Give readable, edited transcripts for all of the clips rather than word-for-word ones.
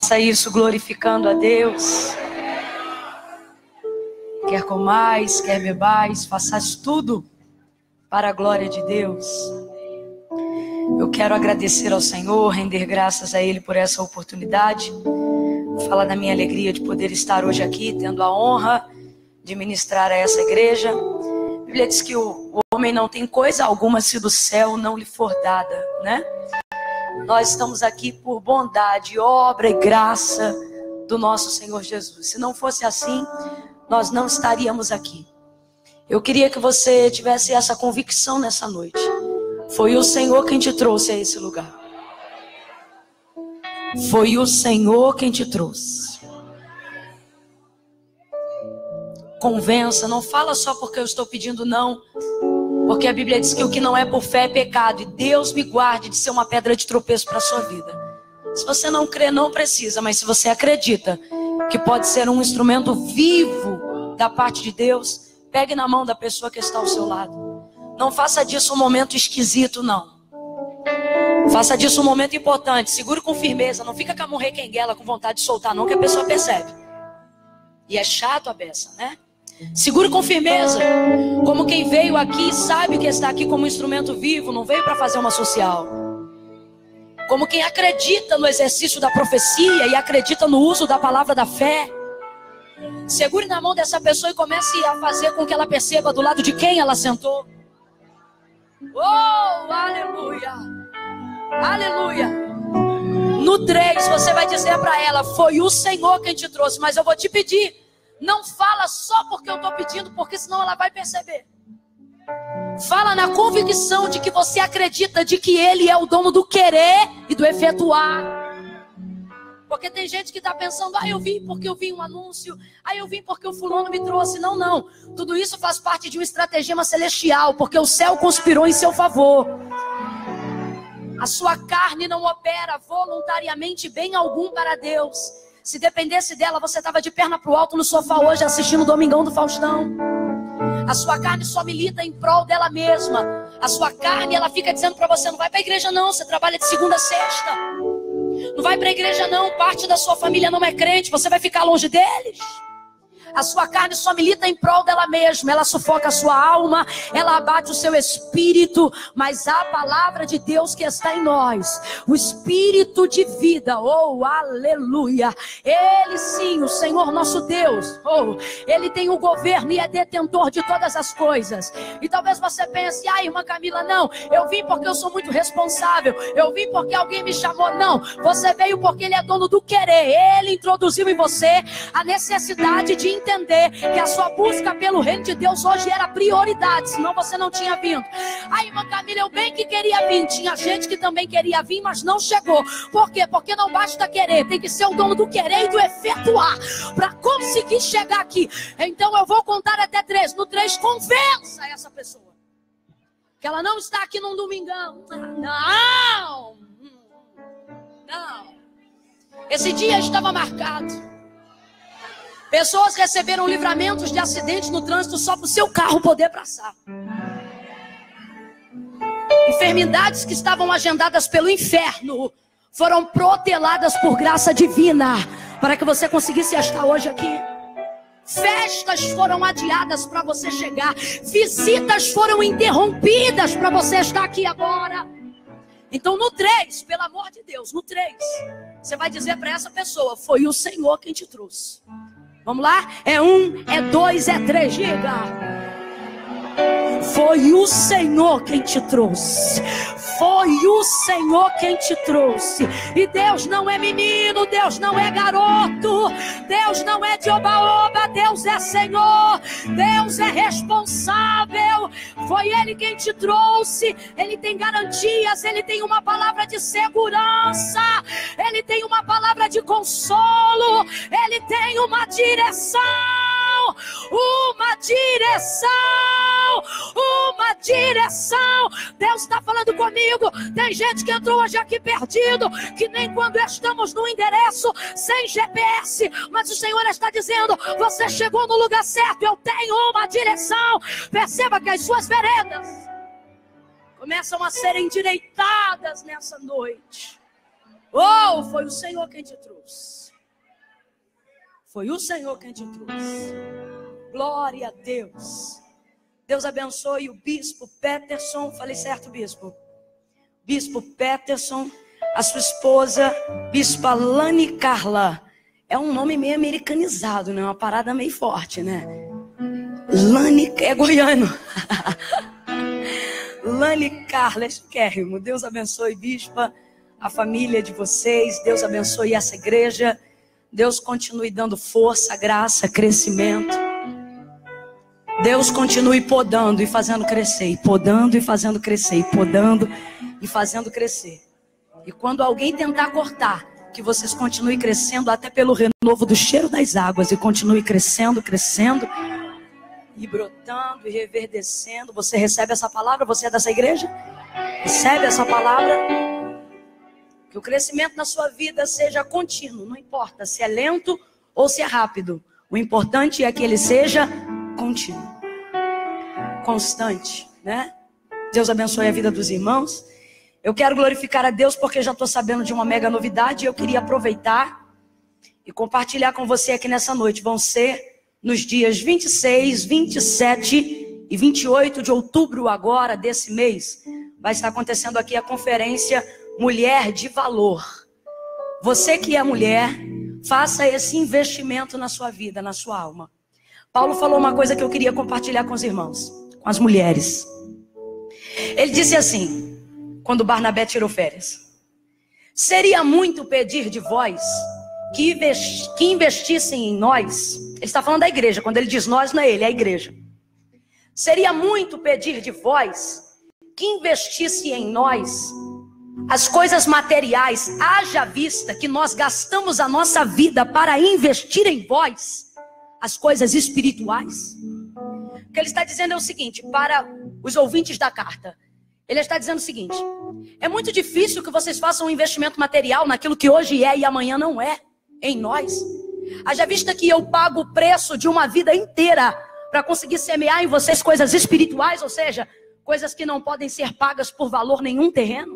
Faça isso glorificando a Deus. Quer comais, quer bebais, façais tudo para a glória de Deus. Eu quero agradecer ao Senhor, render graças a Ele por essa oportunidade. Falar da minha alegria de poder estar hoje aqui, tendo a honra de ministrar a essa igreja. A Bíblia diz que o homem não tem coisa alguma se do céu não lhe for dada, né? Nós estamos aqui por bondade, obra e graça do nosso Senhor Jesus. Se não fosse assim, nós não estaríamos aqui. Eu queria que você tivesse essa convicção nessa noite. Foi o Senhor quem te trouxe a esse lugar. Foi o Senhor quem te trouxe. Convença, não fala só porque eu estou pedindo não. Porque a Bíblia diz que o que não é por fé é pecado. E Deus me guarde de ser uma pedra de tropeço para a sua vida. Se você não crê, não precisa. Mas se você acredita que pode ser um instrumento vivo da parte de Deus, pegue na mão da pessoa que está ao seu lado. Não faça disso um momento esquisito, não. Faça disso um momento importante. Segure com firmeza. Não fica com a mão requenguela com vontade de soltar, não, que a pessoa percebe. E é chato a beça, né? Segure com firmeza. Como quem veio aqui sabe que está aqui como instrumento vivo, não veio para fazer uma social. Como quem acredita no exercício da profecia e acredita no uso da palavra da fé. Segure na mão dessa pessoa e comece a fazer com que ela perceba do lado de quem ela sentou. Oh, aleluia. Aleluia. No 3 você vai dizer para ela: foi o Senhor quem te trouxe. Mas eu vou te pedir, não fala só porque eu estou pedindo, porque senão ela vai perceber. Fala na convicção de que você acredita de que Ele é o dono do querer e do efetuar. Porque tem gente que está pensando: eu vim porque eu vi um anúncio, eu vim porque o fulano me trouxe. Não, não. Tudo isso faz parte de um estratagema celestial, porque o céu conspirou em seu favor. A sua carne não opera voluntariamente bem algum para Deus. Se dependesse dela, você estava de perna para o alto no sofá hoje assistindo o Domingão do Faustão. A sua carne só milita em prol dela mesma. A sua carne, ela fica dizendo para você: não vai para a igreja não, você trabalha de segunda a sexta. Não vai para a igreja não, parte da sua família não é crente, você vai ficar longe deles. A sua carne só milita em prol dela mesma. Ela sufoca a sua alma, ela abate o seu espírito. Mas a palavra de Deus que está em nós, o espírito de vida, oh, aleluia. Ele sim, o Senhor nosso Deus, oh, Ele tem o governo e é detentor de todas as coisas. E talvez você pense: irmã Camila, não, eu vim porque eu sou muito responsável, eu vim porque alguém me chamou. Não, você veio porque Ele é dono do querer. Ele introduziu em você a necessidade de entender que a sua busca pelo reino de Deus hoje era prioridade, senão você não tinha vindo. Irmã Camila, eu bem que queria vir. Tinha gente que também queria vir, mas não chegou. Por quê? Porque não basta querer, tem que ser o dono do querer e do efetuar para conseguir chegar aqui. Então eu vou contar até 3. No 3, convença essa pessoa que ela não está aqui num domingão. Não. Esse dia estava marcado. Pessoas receberam livramentos de acidentes no trânsito só para o seu carro poder passar. Enfermidades que estavam agendadas pelo inferno foram proteladas por graça divina para que você conseguisse estar hoje aqui. Festas foram adiadas para você chegar. Visitas foram interrompidas para você estar aqui agora. Então no 3, pelo amor de Deus, no 3, você vai dizer para essa pessoa: foi o Senhor quem te trouxe. Vamos lá? É 1, é 2, é 3, diga. Foi o Senhor quem te trouxe. Foi o Senhor quem te trouxe. E Deus não é menino, Deus não é garoto, Deus não é de oba-oba, Deus é Senhor, Deus é responsável. Foi Ele quem te trouxe. Ele tem garantias, Ele tem uma palavra de segurança, Ele tem uma palavra de consolo, Ele tem uma direção. Uma direção, uma direção. Deus está falando comigo. Tem gente que entrou hoje aqui perdido, que nem quando estamos no endereço, sem GPS, mas o Senhor está dizendo: você chegou no lugar certo, eu tenho uma direção. Perceba que as suas veredas começam a ser endireitadas nessa noite. Oh, foi o Senhor quem te trouxe. Foi o Senhor quem te trouxe. Glória a Deus. Deus abençoe o bispo Peterson. Falei certo, bispo? Bispo Peterson, a sua esposa, bispa Lani Carla. É um nome meio americanizado, né? Uma parada meio forte, né? Lani, é goiano. Lani Carla, é chiquérrimo. Deus abençoe, bispa, a família de vocês. Deus abençoe essa igreja. Deus continue dando força, graça, crescimento. Deus continue podando e fazendo crescer, e podando e fazendo crescer, e podando e fazendo crescer. E quando alguém tentar cortar, que vocês continuem crescendo até pelo renovo do cheiro das águas, e continue crescendo, crescendo, e brotando e reverdecendo. Você recebe essa palavra? Você é dessa igreja? Recebe essa palavra? Que o crescimento na sua vida seja contínuo, não importa se é lento ou se é rápido. O importante é que ele seja contínuo, constante, né? Deus abençoe a vida dos irmãos. Eu quero glorificar a Deus porque já estou sabendo de uma mega novidade. Eu queria aproveitar e compartilhar com você aqui nessa noite. Vão ser nos dias 26, 27 e 28 de outubro agora desse mês. Vai estar acontecendo aqui a conferência Mulher de Valor. Você que é mulher, faça esse investimento na sua vida, na sua alma. Paulo falou uma coisa que eu queria compartilhar com os irmãos, com as mulheres. Ele disse assim, quando Barnabé tirou férias: seria muito pedir de vós que investissem em nós. Ele está falando da igreja. Quando ele diz nós, não é ele, é a igreja. Seria muito pedir de vós que investisse em nós as coisas materiais, haja vista que nós gastamos a nossa vida para investir em vós as coisas espirituais. O que ele está dizendo é o seguinte, para os ouvintes da carta. Ele está dizendo o seguinte: é muito difícil que vocês façam um investimento material naquilo que hoje é e amanhã não é em nós. Haja vista que eu pago o preço de uma vida inteira para conseguir semear em vocês coisas espirituais, ou seja, coisas que não podem ser pagas por valor nenhum terreno.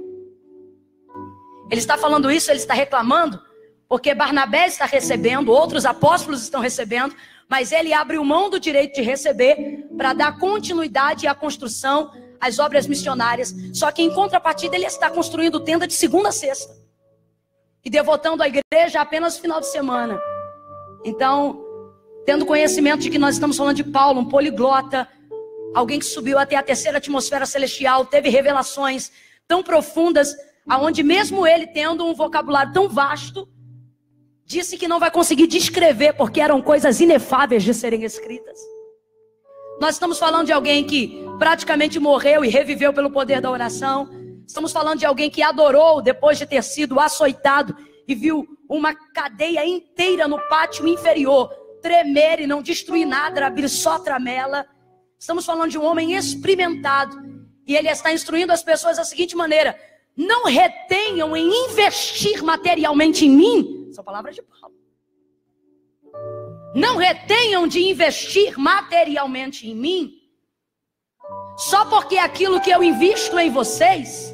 Ele está falando isso, ele está reclamando, porque Barnabé está recebendo, outros apóstolos estão recebendo, mas ele abriu mão do direito de receber para dar continuidade à construção, às obras missionárias. Só que em contrapartida ele está construindo tenda de segunda a sexta e devotando a igreja apenas no final de semana. Então, tendo conhecimento de que nós estamos falando de Paulo, um poliglota, alguém que subiu até a terceira atmosfera celestial, teve revelações tão profundas, aonde mesmo ele tendo um vocabulário tão vasto, disse que não vai conseguir descrever, porque eram coisas inefáveis de serem escritas. Nós estamos falando de alguém que praticamente morreu e reviveu pelo poder da oração. Estamos falando de alguém que adorou depois de ter sido açoitado e viu uma cadeia inteira no pátio inferior tremer e não destruir nada, abrir só tramela. Estamos falando de um homem experimentado, e ele está instruindo as pessoas da seguinte maneira: não retenham em investir materialmente em mim. Essa palavra é de Paulo. Não retenham de investir materialmente em mim, só porque aquilo que eu invisto em vocês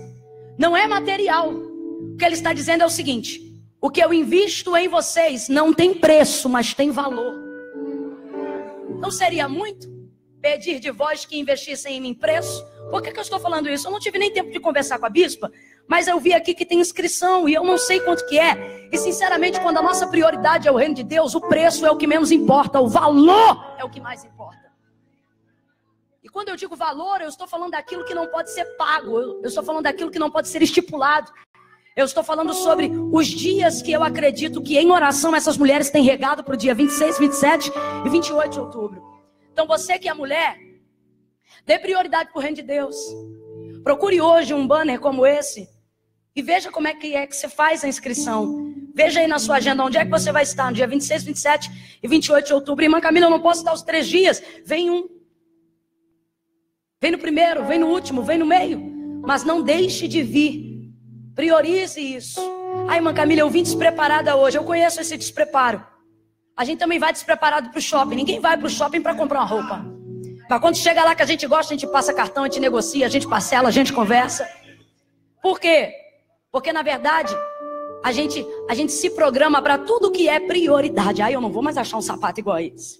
não é material. O que ele está dizendo é o seguinte: o que eu invisto em vocês não tem preço, mas tem valor. Não seria muito pedir de vós que investissem em mim preço? Por que eu estou falando isso? Eu não tive nem tempo de conversar com a bispa, mas eu vi aqui que tem inscrição e eu não sei quanto que é. E sinceramente, quando a nossa prioridade é o reino de Deus, o preço é o que menos importa, o valor é o que mais importa. E quando eu digo valor, eu estou falando daquilo que não pode ser pago, eu estou falando daquilo que não pode ser estipulado. Eu estou falando sobre os dias que eu acredito que em oração essas mulheres têm regado para o dia 26, 27 e 28 de outubro. Então você que é mulher, dê prioridade para o reino de Deus. Procure hoje um banner como esse e veja como é que você faz a inscrição. Veja aí na sua agenda onde é que você vai estar no dia 26, 27 e 28 de outubro. Irmã Camila, eu não posso estar os 3 dias. Vem um. Vem no primeiro, vem no último, vem no meio. Mas não deixe de vir. Priorize isso. Ai, irmã Camila, eu vim despreparada hoje. Eu conheço esse despreparo. A gente também vai despreparado para o shopping. Ninguém vai para o shopping para comprar uma roupa. Mas quando chega lá que a gente gosta, a gente passa cartão, a gente negocia, a gente parcela, a gente conversa. Por quê? Porque na verdade, a gente se programa para tudo que é prioridade. Ai, eu não vou mais achar um sapato igual a esse.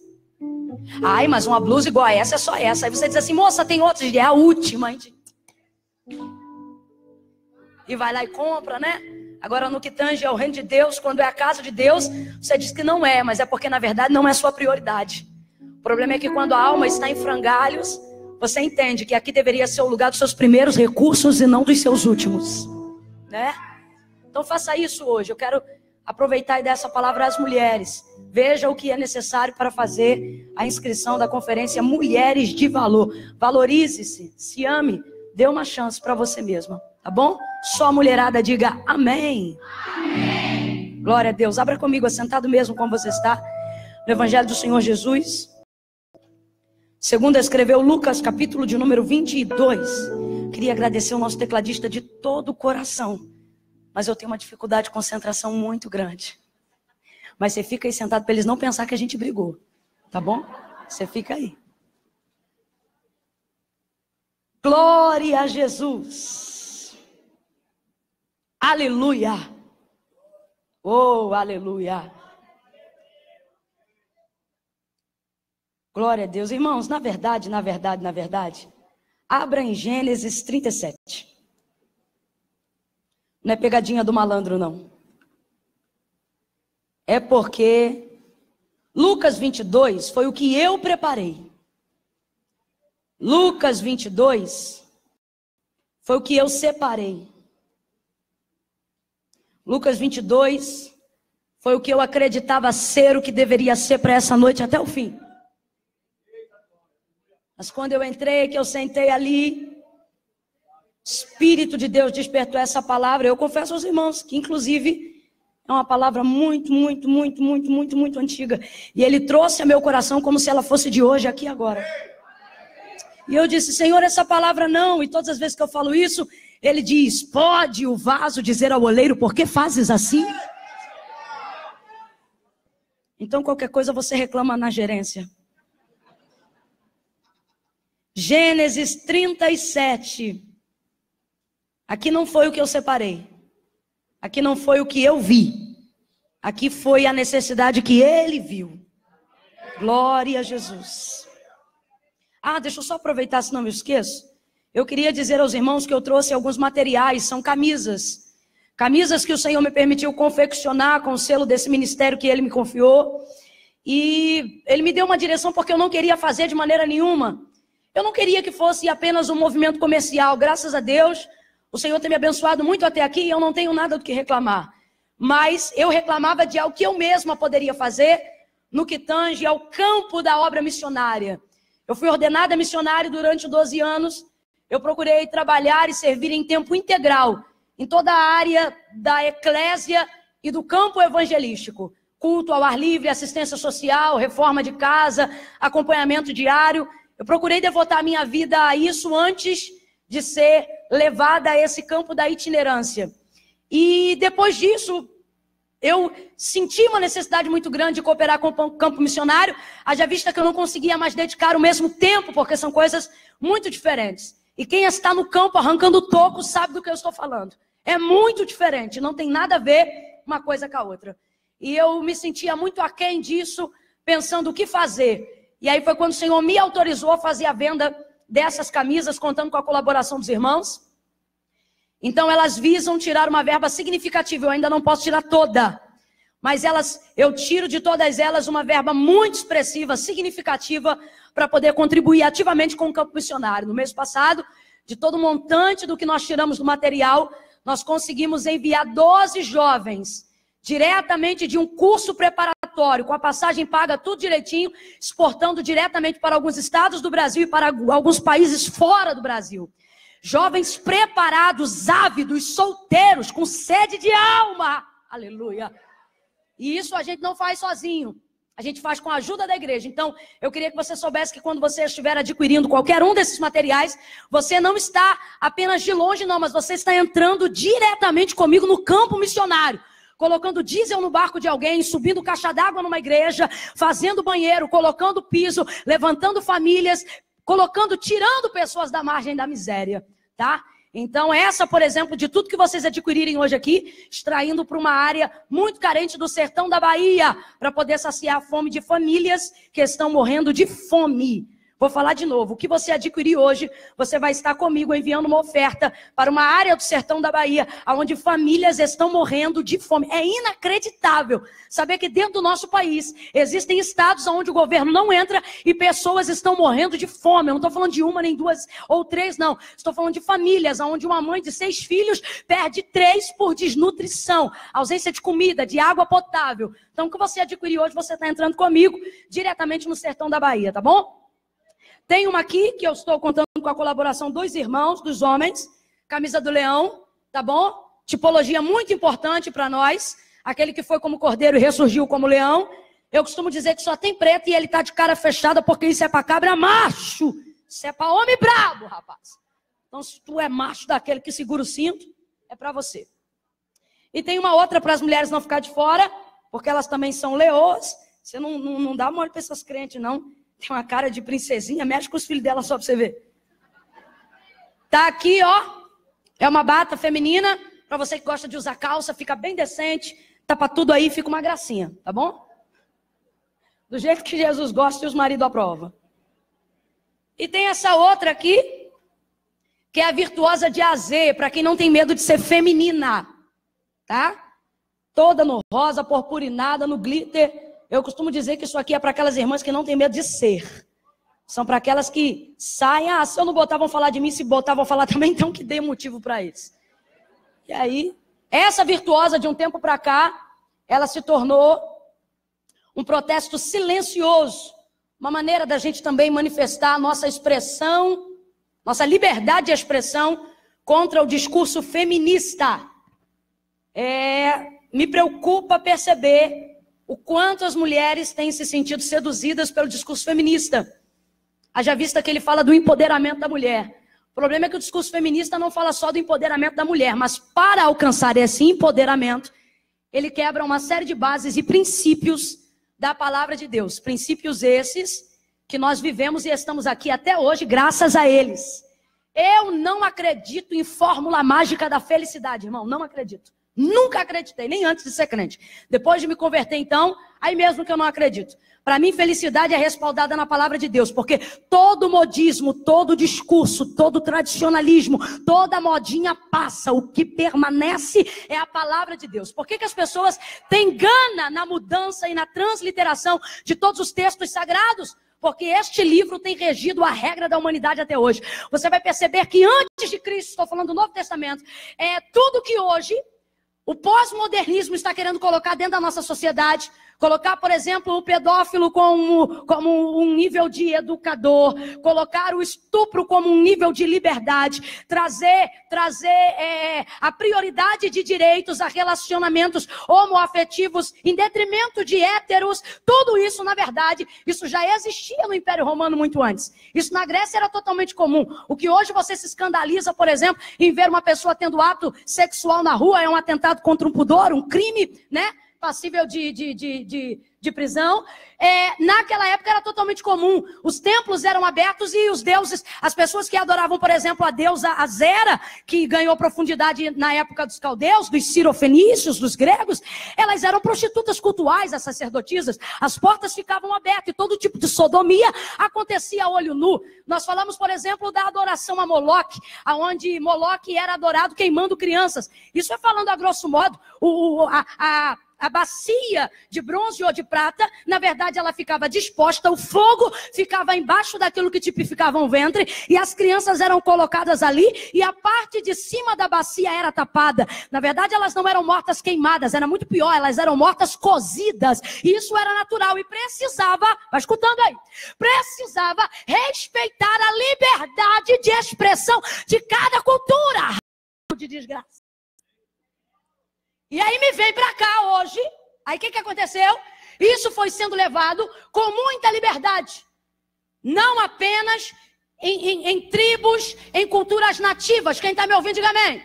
Ai, mas uma blusa igual a essa é só essa. Aí você diz assim, moça, tem outras, é a última. E vai lá e compra, né? Agora no que tange ao reino de Deus, quando é a casa de Deus, você diz que não é, mas é porque na verdade não é sua prioridade. O problema é que quando a alma está em frangalhos, você entende que aqui deveria ser o lugar dos seus primeiros recursos e não dos seus últimos, né? Então faça isso hoje. Eu quero aproveitar e dar essa palavra às mulheres. Veja o que é necessário para fazer a inscrição da conferência Mulheres de Valor. Valorize-se, se ame, dê uma chance para você mesma, tá bom? Só a mulherada diga amém. Amém. Glória a Deus. Abra comigo, assentado mesmo como você está, no Evangelho do Senhor Jesus. Segundo escreveu Lucas, capítulo de número 22. Queria agradecer o nosso tecladista de todo o coração. Mas eu tenho uma dificuldade de concentração muito grande. Mas você fica aí sentado para eles não pensar que a gente brigou. Tá bom? Você fica aí. Glória a Jesus. Aleluia. Oh, aleluia. Glória a Deus. Irmãos, na verdade, abra em Gênesis 37. Não é pegadinha do malandro, não. É porque Lucas 22 foi o que eu preparei. Lucas 22 foi o que eu separei. Lucas 22 foi o que eu acreditava ser o que deveria ser para essa noite até o fim. Mas quando eu entrei, que eu sentei ali, Espírito de Deus despertou essa palavra. Eu confesso aos irmãos que, inclusive, é uma palavra muito antiga. E ele trouxe a meu coração como se ela fosse de hoje, aqui agora. E eu disse, Senhor, essa palavra não. E todas as vezes que eu falo isso, ele diz, pode o vaso dizer ao oleiro, por que fazes assim? Então, qualquer coisa você reclama na gerência. Gênesis 37. Aqui não foi o que eu separei. Aqui não foi o que eu vi. Aqui foi a necessidade que ele viu. Glória a Jesus. Deixa eu só aproveitar, senão me esqueço. Eu queria dizer aos irmãos que eu trouxe alguns materiais. São camisas. Camisas que o Senhor me permitiu confeccionar com o selo desse ministério que ele me confiou. E ele me deu uma direção porque eu não queria fazer de maneira nenhuma. Eu não queria que fosse apenas um movimento comercial. Graças a Deus, o Senhor tem me abençoado muito até aqui e eu não tenho nada do que reclamar. Mas eu reclamava de algo que eu mesma poderia fazer no que tange ao campo da obra missionária. Eu fui ordenada missionária durante 12 anos. Eu procurei trabalhar e servir em tempo integral em toda a área da eclésia e do campo evangelístico. Culto ao ar livre, assistência social, reforma de casa, acompanhamento diário. Eu procurei devotar a minha vida a isso antes de ser levada a esse campo da itinerância. E depois disso, eu senti uma necessidade muito grande de cooperar com o campo missionário, haja vista que eu não conseguia mais dedicar o mesmo tempo, porque são coisas muito diferentes. E quem está no campo arrancando toco sabe do que eu estou falando. É muito diferente, não tem nada a ver uma coisa com a outra. E eu me sentia muito aquém disso, pensando o que fazer. E aí foi quando o Senhor me autorizou a fazer a venda dessas camisas, contando com a colaboração dos irmãos. Então elas visam tirar uma verba significativa. Eu ainda não posso tirar toda, mas eu tiro de todas elas uma verba muito expressiva, significativa, para poder contribuir ativamente com o campo missionário. No mês passado, de todo o montante do que nós tiramos do material, nós conseguimos enviar 12 jovens diretamente de um curso preparatório, com a passagem paga tudo direitinho, exportando diretamente para alguns estados do Brasil e para alguns países fora do Brasil. Jovens preparados, ávidos, solteiros, com sede de alma. Aleluia. E isso a gente não faz sozinho. A gente faz com a ajuda da igreja. Então, eu queria que você soubesse que quando você estiver adquirindo qualquer um desses materiais, você não está apenas de longe, não, mas você está entrando diretamente comigo no campo missionário. Colocando diesel no barco de alguém, subindo caixa d'água numa igreja, fazendo banheiro, colocando piso, levantando famílias, tirando pessoas da margem da miséria, tá? Então essa, por exemplo, de tudo que vocês adquirirem hoje aqui, extraindo para uma área muito carente do sertão da Bahia, para poder saciar a fome de famílias que estão morrendo de fome. Vou falar de novo, o que você adquirir hoje, você vai estar comigo enviando uma oferta para uma área do sertão da Bahia, onde famílias estão morrendo de fome. É inacreditável saber que dentro do nosso país existem estados onde o governo não entra e pessoas estão morrendo de fome. Eu não estou falando de uma, nem duas ou três, não. Estou falando de famílias onde uma mãe de 6 filhos perde 3 por desnutrição, ausência de comida, de água potável. Então o que você adquirir hoje, você está entrando comigo diretamente no sertão da Bahia, tá bom? Tem uma aqui que eu estou contando com a colaboração dos irmãos, dos homens. Camisa do leão, tá bom? Tipologia muito importante para nós. Aquele que foi como cordeiro e ressurgiu como leão. Eu costumo dizer que só tem preto e ele tá de cara fechada porque isso é para cabra macho. Isso é para homem brabo, rapaz. Então se tu é macho daquele que segura o cinto, é para você. E tem uma outra para as mulheres não ficar de fora, porque elas também são leoas. Você não dá mole para essas crentes, não. Tem uma cara de princesinha, mexe com os filhos dela só pra você ver. Tá aqui, ó. É uma bata feminina. Pra você que gosta de usar calça, fica bem decente. Tapa tudo aí, fica uma gracinha, tá bom? Do jeito que Jesus gosta e os maridos aprovam. E tem essa outra aqui, que é a virtuosa de Azê, pra quem não tem medo de ser feminina. Tá? Toda no rosa, purpurinada, no glitter. Eu costumo dizer que isso aqui é para aquelas irmãs que não têm medo de ser. São para aquelas que saem, se eu não botar, vão falar de mim, se botar, vão falar também, então que dê motivo para isso. E aí, essa virtuosa de um tempo para cá, ela se tornou um protesto silencioso, uma maneira da gente também manifestar a nossa expressão, nossa liberdade de expressão contra o discurso feminista. Me preocupa perceber o quanto as mulheres têm se sentido seduzidas pelo discurso feminista. Haja vista que ele fala do empoderamento da mulher. O problema é que o discurso feminista não fala só do empoderamento da mulher, mas para alcançar esse empoderamento, ele quebra uma série de bases e princípios da palavra de Deus. Princípios esses que nós vivemos e estamos aqui até hoje graças a eles. Eu não acredito em fórmula mágica da felicidade, irmão, não acredito. Nunca acreditei, nem antes de ser crente. Depois de me converter, então, aí mesmo que eu não acredito. Para mim, felicidade é respaldada na palavra de Deus, porque todo modismo, todo discurso, todo tradicionalismo, toda modinha passa. O que permanece é a palavra de Deus. Por que as pessoas têm gana na mudança e na transliteração de todos os textos sagrados? Porque este livro tem regido a regra da humanidade até hoje. Você vai perceber que antes de Cristo, estou falando do Novo Testamento, tudo que hoje o pós-modernismo está querendo colocar dentro da nossa sociedade, colocar, por exemplo, o pedófilo como um nível de educador, colocar o estupro como um nível de liberdade, trazer a prioridade de direitos a relacionamentos homoafetivos em detrimento de héteros. Tudo isso, na verdade, isso já existia no Império Romano muito antes. Isso na Grécia era totalmente comum. O que hoje você se escandaliza, por exemplo, em ver uma pessoa tendo ato sexual na rua, é um atentado contra um pudor, um crime, né? Passível de prisão. Naquela época era totalmente comum. Os templos eram abertos e os deuses, as pessoas que adoravam, por exemplo, a deusa Azera, que ganhou profundidade na época dos caldeus, dos cirofenícios, dos gregos, elas eram prostitutas cultuais, as sacerdotisas. As portas ficavam abertas e todo tipo de sodomia acontecia a olho nu. Nós falamos, por exemplo, da adoração a Moloque, onde Moloque era adorado queimando crianças. Isso é falando a grosso modo. A bacia de bronze ou de prata, na verdade ela ficava disposta, o fogo ficava embaixo daquilo que tipificava um ventre, e as crianças eram colocadas ali, e a parte de cima da bacia era tapada. Na verdade elas não eram mortas queimadas, era muito pior, elas eram mortas cozidas, e isso era natural, e precisava, vai escutando aí, precisava respeitar a liberdade de expressão de cada cultura. De desgraça. E aí me vem para cá hoje, aí o que aconteceu? Isso foi sendo levado com muita liberdade. Não apenas em tribos, em culturas nativas. Quem está me ouvindo, diga amém.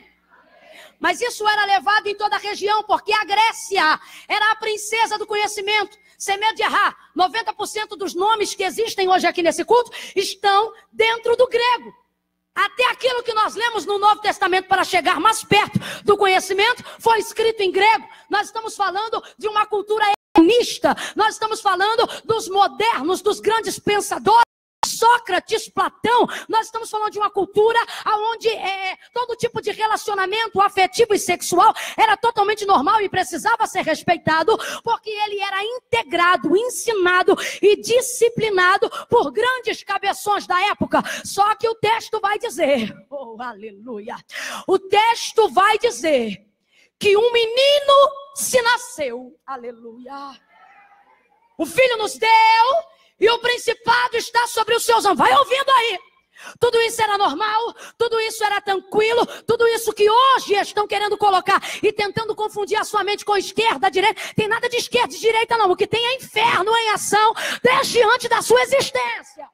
Mas isso era levado em toda a região, porque a Grécia era a princesa do conhecimento. Sem medo de errar, 90% dos nomes que existem hoje aqui nesse culto estão dentro do grego. Até aquilo que nós lemos no Novo Testamento para chegar mais perto do conhecimento foi escrito em grego. Nós estamos falando de uma cultura helenista. Nós estamos falando dos modernos, dos grandes pensadores. Sócrates, Platão, nós estamos falando de uma cultura onde todo tipo de relacionamento afetivo e sexual era totalmente normal e precisava ser respeitado, porque ele era integrado, ensinado e disciplinado por grandes cabeções da época. Só que o texto vai dizer, oh aleluia, o texto vai dizer que um menino se nasceu, aleluia, um filho nos deu, e o principado está sobre os seus ombros. Vai ouvindo aí. Tudo isso era normal, tudo isso era tranquilo, tudo isso que hoje estão querendo colocar e tentando confundir a sua mente com esquerda, direita. Tem nada de esquerda e direita não. O que tem é inferno em ação desde antes da sua existência.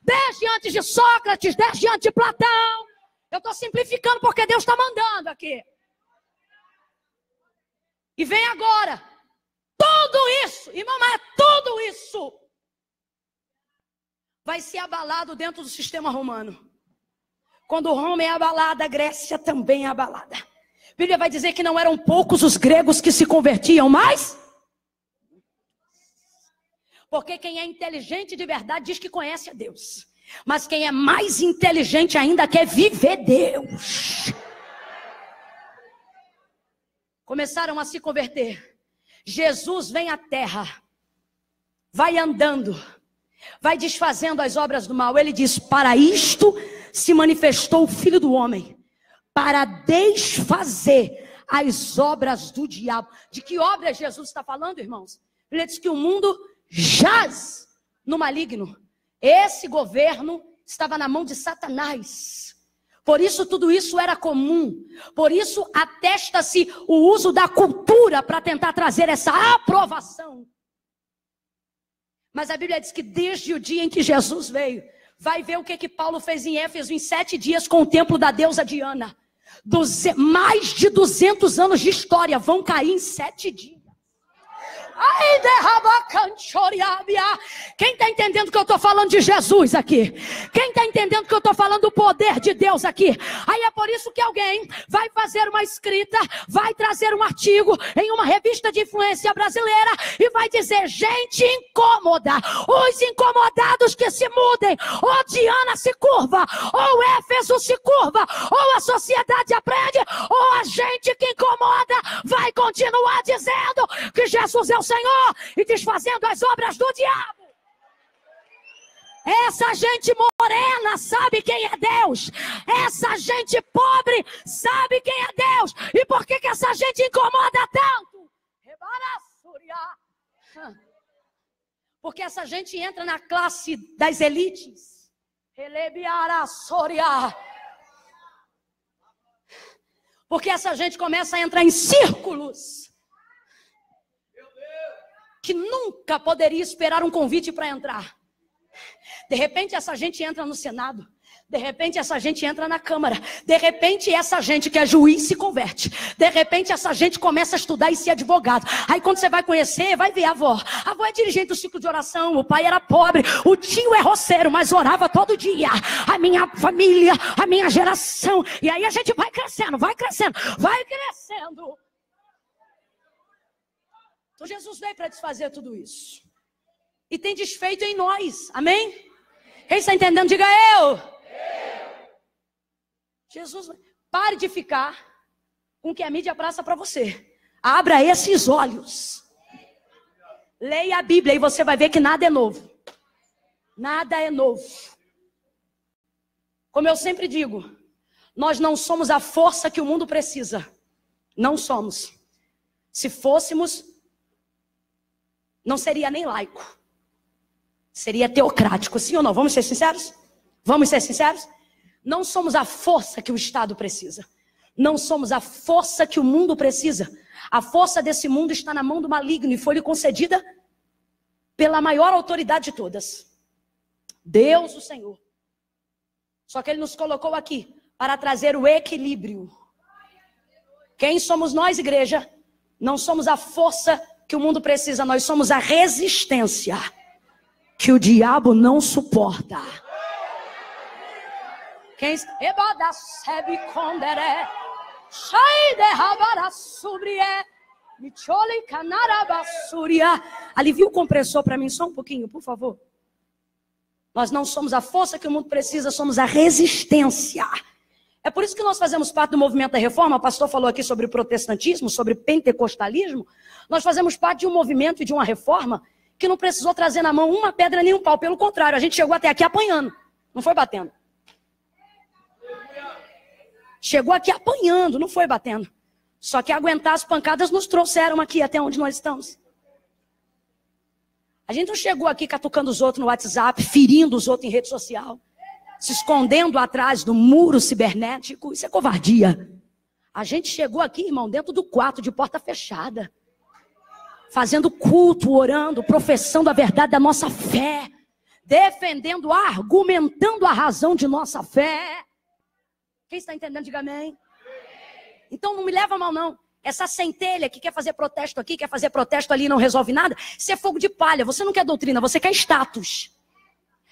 Desde antes de Sócrates, desde antes de Platão. Eu estou simplificando porque Deus está mandando aqui. E vem agora. Tudo isso, irmão, mas tudo isso vai ser abalado dentro do sistema romano. Quando Roma é abalada, a Grécia também é abalada. A Bíblia vai dizer que não eram poucos os gregos que se convertiam, mas... Porque quem é inteligente de verdade diz que conhece a Deus. Mas quem é mais inteligente ainda quer viver Deus. Começaram a se converter. Jesus vem à terra, vai andando, vai desfazendo as obras do mal. Ele diz, para isto se manifestou o Filho do Homem, para desfazer as obras do diabo. De que obras Jesus está falando, irmãos? Ele diz que o mundo jaz no maligno. Esse governo estava na mão de Satanás. Por isso tudo isso era comum. Por isso atesta-se o uso da cultura para tentar trazer essa aprovação. Mas a Bíblia diz que desde o dia em que Jesus veio, vai ver o que Paulo fez em Éfeso em 7 dias com o templo da deusa Diana. Mais de 200 anos de história vão cair em 7 dias. Quem está entendendo que eu estou falando de Jesus aqui? Quem está entendendo que eu estou falando do poder de Deus aqui? Aí é por isso que alguém vai fazer uma escrita, vai trazer um artigo em uma revista de influência brasileira e vai dizer, gente incômoda, os incomodados que se mudem, ou Diana se curva, ou Éfeso se curva, ou a sociedade aprende, ou a gente que incomoda vai continuar dizendo que Jesus é o Senhor e desfazendo as obras do diabo. Essa gente morena sabe quem é Deus. Essa gente pobre sabe quem é Deus. E por que essa gente incomoda tanto? Porque essa gente entra na classe das elites. Porque essa gente começa a entrar em círculos que nunca poderia esperar um convite para entrar. De repente essa gente entra no Senado. De repente essa gente entra na Câmara. De repente essa gente que é juiz se converte. De repente essa gente começa a estudar e ser advogado. Aí quando você vai conhecer, vai ver a avó. A avó é dirigente do ciclo de oração. O pai era pobre. O tio é roceiro, mas orava todo dia. A minha família, a minha geração. E aí a gente vai crescendo, vai crescendo, vai crescendo. Então Jesus veio para desfazer tudo isso. E tem desfeito em nós. Amém? Quem está entendendo? Diga eu. Jesus, pare de ficar com o que a mídia passa para você. Abra esses olhos. Leia a Bíblia e você vai ver que nada é novo. Nada é novo. Como eu sempre digo, nós não somos a força que o mundo precisa. Não somos. Se fôssemos, não seria nem laico. Seria teocrático, sim ou não? Vamos ser sinceros? Vamos ser sinceros? Não somos a força que o Estado precisa. Não somos a força que o mundo precisa. A força desse mundo está na mão do maligno e foi-lhe concedida pela maior autoridade de todas. Deus, o Senhor. Só que Ele nos colocou aqui para trazer o equilíbrio. Quem somos nós, igreja? Não somos a força que o mundo precisa, nós somos a resistência que o diabo não suporta. Quem ebada sebe condere, sai de rabara subrie, michole canara basuria. Alivia o compressor para mim só um pouquinho, por favor. Nós não somos a força que o mundo precisa, somos a resistência. É por isso que nós fazemos parte do movimento da reforma. O pastor falou aqui sobre o protestantismo, sobre o pentecostalismo. Nós fazemos parte de um movimento e de uma reforma que não precisou trazer na mão uma pedra nem um pau. Pelo contrário, a gente chegou até aqui apanhando, não foi batendo. Chegou aqui apanhando, não foi batendo. Só que aguentar as pancadas nos trouxeram aqui até onde nós estamos. A gente não chegou aqui catucando os outros no WhatsApp, ferindo os outros em rede social, se escondendo atrás do muro cibernético. Isso é covardia. A gente chegou aqui, irmão, dentro do quarto, de porta fechada, fazendo culto, orando, professando a verdade da nossa fé, defendendo, argumentando a razão de nossa fé. Quem está entendendo, diga amém. Então não me leva a mal, não. Essa centelha que quer fazer protesto aqui, quer fazer protesto ali e não resolve nada, isso é fogo de palha. Você não quer doutrina, você quer status.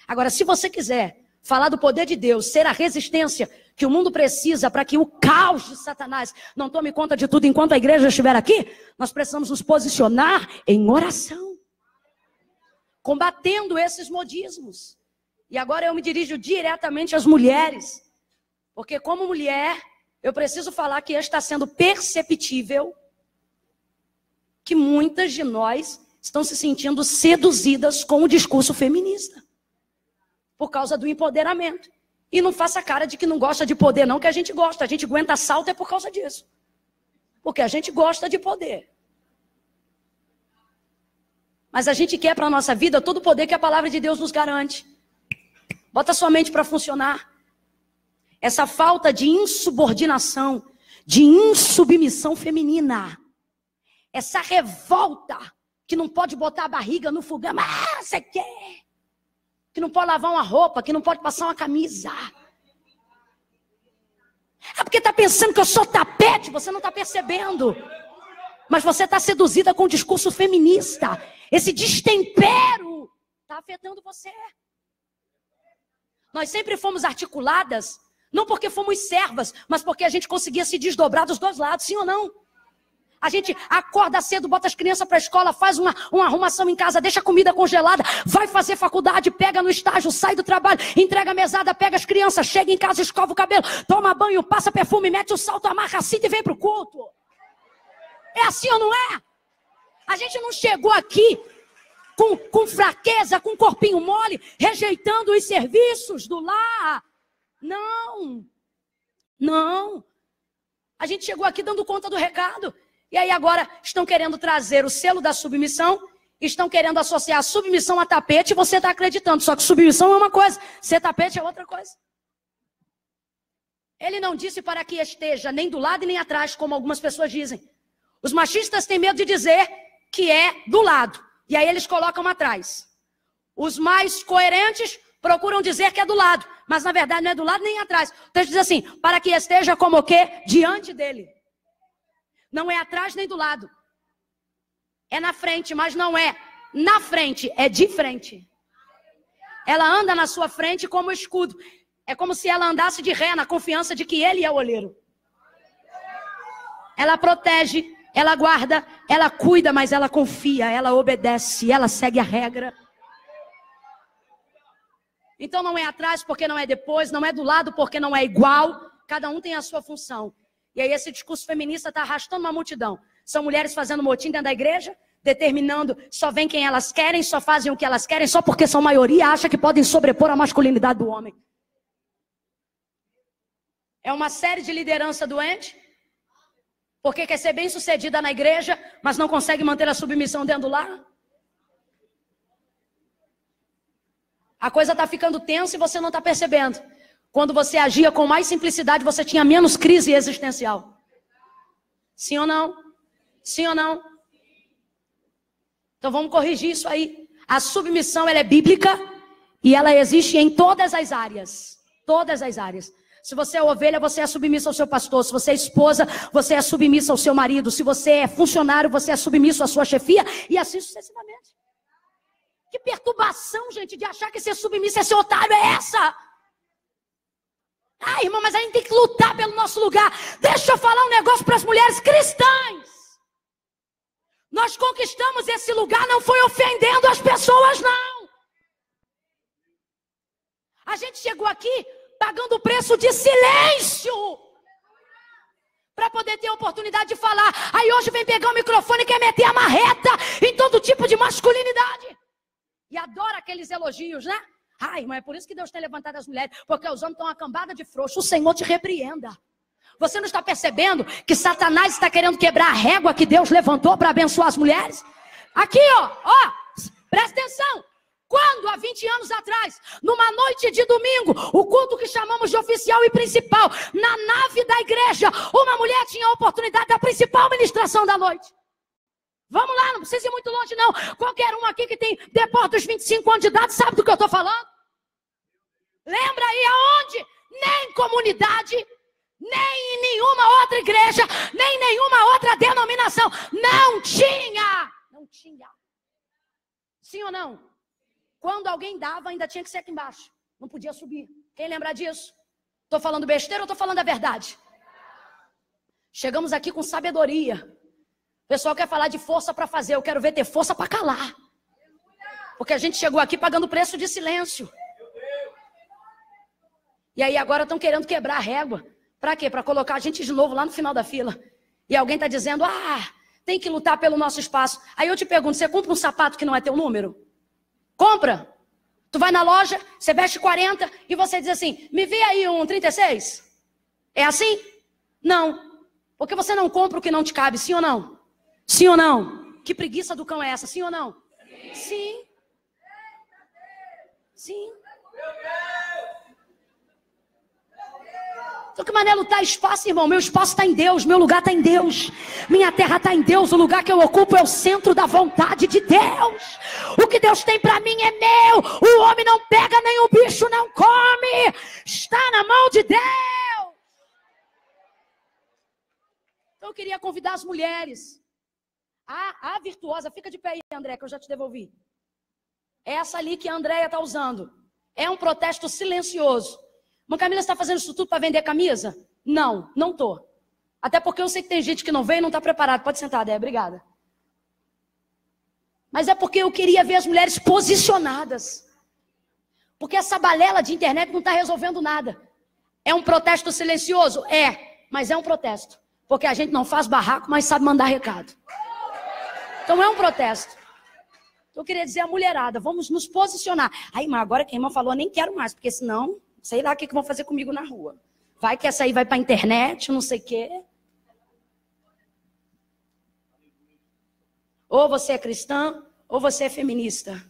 Agora, se você quiser falar do poder de Deus, ser a resistência que o mundo precisa para que o caos de Satanás não tome conta de tudo enquanto a igreja estiver aqui, nós precisamos nos posicionar em oração, combatendo esses modismos. E agora eu me dirijo diretamente às mulheres, porque como mulher, eu preciso falar que está sendo perceptível que muitas de nós estão se sentindo seduzidas com o discurso feminista, por causa do empoderamento. E não faça cara de que não gosta de poder, não, que a gente gosta. A gente aguenta assalto é por causa disso. Porque a gente gosta de poder. Mas a gente quer para a nossa vida todo o poder que a palavra de Deus nos garante. Bota sua mente para funcionar. Essa falta de insubordinação, de insubmissão feminina. Essa revolta que não pode botar a barriga no fogão. Ah, você quer? Que não pode lavar uma roupa, que não pode passar uma camisa. É porque está pensando que eu sou tapete, você não está percebendo. Mas você está seduzida com o discurso feminista. Esse destempero está afetando você. Nós sempre fomos articuladas, não porque fomos servas, mas porque a gente conseguia se desdobrar dos dois lados, sim ou não? A gente acorda cedo, bota as crianças para a escola, faz uma arrumação em casa, deixa a comida congelada, vai fazer faculdade, pega no estágio, sai do trabalho, entrega a mesada, pega as crianças, chega em casa, escova o cabelo, toma banho, passa perfume, mete o salto, amarra a cinta e vem para o culto. É assim ou não é? A gente não chegou aqui com fraqueza, com corpinho mole, rejeitando os serviços do lar. Não. Não. A gente chegou aqui dando conta do recado. E aí agora estão querendo trazer o selo da submissão, estão querendo associar a submissão a tapete, e você está acreditando. Só que submissão é uma coisa, ser tapete é outra coisa. Ele não disse para que esteja nem do lado e nem atrás, como algumas pessoas dizem. Os machistas têm medo de dizer que é do lado, e aí eles colocam atrás. Os mais coerentes procuram dizer que é do lado, mas na verdade não é do lado nem atrás. O texto diz assim, para que esteja como o quê? Diante dele. Não é atrás nem do lado. É na frente, mas não é na frente, é de frente. Ela anda na sua frente como escudo. É como se ela andasse de ré, na confiança de que ele é o olheiro. Ela protege, ela guarda, ela cuida, mas ela confia, ela obedece, ela segue a regra. Então não é atrás porque não é depois, não é do lado porque não é igual. Cada um tem a sua função. E aí esse discurso feminista está arrastando uma multidão. São mulheres fazendo motim dentro da igreja, determinando, só vem quem elas querem, só fazem o que elas querem, só porque são maioria, acham que podem sobrepor a masculinidade do homem. É uma série de liderança doente, porque quer ser bem sucedida na igreja, mas não consegue manter a submissão dentro do lar. A coisa está ficando tensa e você não está percebendo. Quando você agia com mais simplicidade, você tinha menos crise existencial. Sim ou não? Sim ou não? Então vamos corrigir isso aí. A submissão, ela é bíblica e ela existe em todas as áreas. Todas as áreas. Se você é ovelha, você é submissa ao seu pastor. Se você é esposa, você é submissa ao seu marido. Se você é funcionário, você é submisso à sua chefia. E assim sucessivamente. Que perturbação, gente, de achar que ser submissa é ser otário, é essa? Ah, irmã, mas a gente tem que lutar pelo nosso lugar. Deixa eu falar um negócio para as mulheres cristãs. Nós conquistamos esse lugar, não foi ofendendo as pessoas, não. A gente chegou aqui pagando o preço de silêncio para poder ter a oportunidade de falar. Aí hoje vem pegar o microfone e quer meter a marreta em todo tipo de masculinidade. E adora aqueles elogios, né? Ai, irmã, é por isso que Deus tem levantado as mulheres, porque os homens estão uma cambada de frouxo. O Senhor te repreenda. Você não está percebendo que Satanás está querendo quebrar a régua que Deus levantou para abençoar as mulheres? Aqui, ó, presta atenção. Quando, há 20 anos atrás, numa noite de domingo, o culto que chamamos de oficial e principal, na nave da igreja, uma mulher tinha a oportunidade da principal ministração da noite. Vamos lá, não precisa ir muito longe não. Qualquer um aqui que tem depois dos 25 anos de idade sabe do que eu estou falando? Lembra aí aonde? Nem em comunidade, nem em nenhuma outra igreja, nem em nenhuma outra denominação. Não tinha. Não tinha. Sim ou não? Quando alguém dava, ainda tinha que ser aqui embaixo. Não podia subir. Quem lembra disso? Estou falando besteira ou estou falando a verdade? Chegamos aqui com sabedoria. O pessoal quer falar de força para fazer. Eu quero ver ter força para calar. Porque a gente chegou aqui pagando preço de silêncio. E aí agora estão querendo quebrar a régua. Para quê? Para colocar a gente de novo lá no final da fila. E alguém está dizendo, tem que lutar pelo nosso espaço. Aí eu te pergunto, você compra um sapato que não é teu número? Compra. Tu vai na loja, você veste 40 e você diz assim, me vê aí um 36. É assim? Não. Porque você não compra o que não te cabe, sim ou não? Sim ou não? Que preguiça do cão é essa, sim ou não? Sim. Sim. Então que maneira lutar espaço, irmão? Meu espaço está em Deus, meu lugar está em Deus. Minha terra está em Deus, o lugar que eu ocupo é o centro da vontade de Deus. O que Deus tem para mim é meu. O homem não pega, nem o bicho não come. Está na mão de Deus. Então eu queria convidar as mulheres. A virtuosa, fica de pé aí, André, que eu já te devolvi. Essa ali que a Andréia está usando. É um protesto silencioso. Mas Camila, você está fazendo isso tudo para vender camisa? Não, não estou. Até porque eu sei que tem gente que não veio e não está preparado. Pode sentar, Dé, obrigada. Mas é porque eu queria ver as mulheres posicionadas. Porque essa balela de internet não está resolvendo nada. É um protesto silencioso? É, mas é um protesto. Porque a gente não faz barraco, mas sabe mandar recado. Então é um protesto. Eu queria dizer a mulherada, vamos nos posicionar. Aí, mas agora que a irmã falou, eu nem quero mais, porque senão, sei lá o que vão fazer comigo na rua. Vai que essa aí vai para a internet, não sei o quê. Ou você é cristã, ou você é feminista.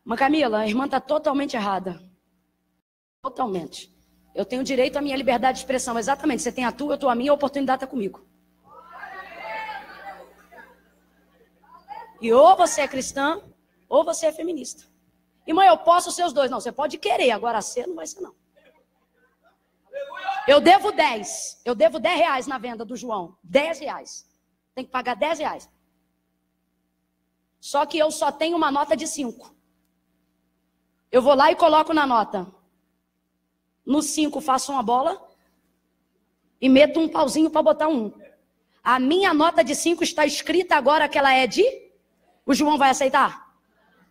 Mas Camila, a irmã está totalmente errada. Totalmente. Eu tenho direito à minha liberdade de expressão. Exatamente, você tem a tua, eu tenho a minha, a oportunidade está comigo. E ou você é cristã, ou você é feminista. Irmã, eu posso ser os dois. Não, você pode querer, agora ser não vai ser não. Eu devo 10. Eu devo 10 reais na venda do João. 10 reais. Tem que pagar 10 reais. Só que eu só tenho uma nota de 5. Eu vou lá e coloco na nota. No 5 faço uma bola e meto um pauzinho para botar um. A minha nota de 5 está escrita agora que ela é de... O João vai aceitar?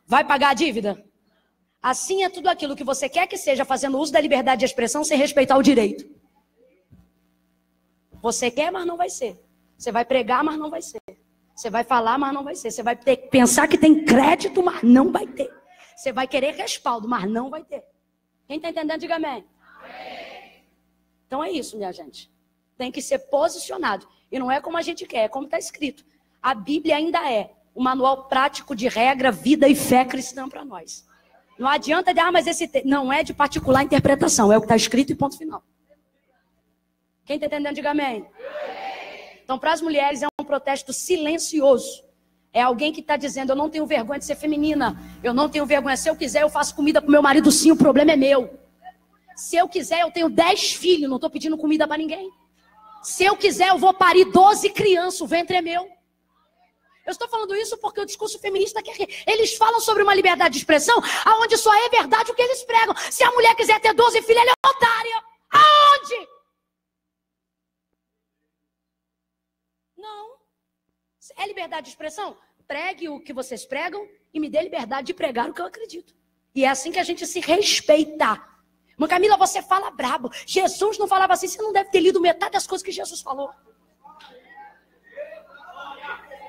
Vai pagar a dívida? Assim é tudo aquilo que você quer que seja, fazendo uso da liberdade de expressão sem respeitar o direito. Você quer, mas não vai ser. Você vai pregar, mas não vai ser. Você vai falar, mas não vai ser. Você vai ter que pensar que tem crédito, mas não vai ter. Você vai querer respaldo, mas não vai ter. Quem está entendendo, diga amém. Então é isso, minha gente. Tem que ser posicionado. E não é como a gente quer, é como está escrito. A Bíblia ainda é o manual prático de regra, vida e fé cristã para nós. Não adianta de, mas esse não é de particular interpretação, é o que está escrito e ponto final. Quem está entendendo, diga amém. Então, para as mulheres é um protesto silencioso. É alguém que está dizendo, eu não tenho vergonha de ser feminina, eu não tenho vergonha, se eu quiser eu faço comida para o meu marido sim, o problema é meu. Se eu quiser eu tenho 10 filhos, não estou pedindo comida para ninguém. Se eu quiser eu vou parir 12 crianças, o ventre é meu. Eu estou falando isso porque o discurso feminista quer que eles falam sobre uma liberdade de expressão, aonde só é verdade o que eles pregam. Se a mulher quiser ter 12 filhos, ela é otária. Aonde? Não. É liberdade de expressão? Pregue o que vocês pregam e me dê liberdade de pregar o que eu acredito. E é assim que a gente se respeita. Mas Camila, você fala brabo. Jesus não falava assim. Você não deve ter lido metade das coisas que Jesus falou.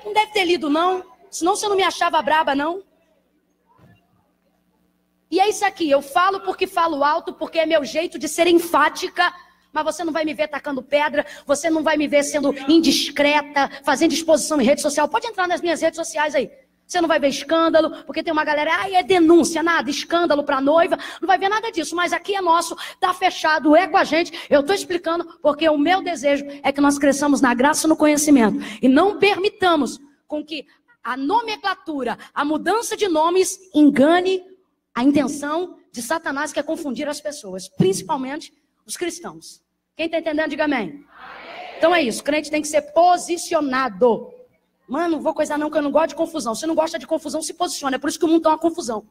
Não deve ter lido, não. Senão você não me achava braba, não. E é isso aqui. Eu falo porque falo alto, porque é meu jeito de ser enfática. Mas você não vai me ver tacando pedra. Você não vai me ver sendo indiscreta, fazendo exposição em rede social. Pode entrar nas minhas redes sociais aí. Você não vai ver escândalo, porque tem uma galera, é denúncia, nada, escândalo para noiva, não vai ver nada disso, mas aqui é nosso, tá fechado, é com a gente. Eu estou explicando porque o meu desejo é que nós cresçamos na graça e no conhecimento, e não permitamos com que a nomenclatura, a mudança de nomes engane a intenção de Satanás, que é confundir as pessoas, principalmente os cristãos. Quem está entendendo, diga amém. Então é isso, o crente tem que ser posicionado. Mano, não vou coisar não, que eu não gosto de confusão. Se não gosta de confusão, se posiciona. É por isso que o mundo está uma confusão.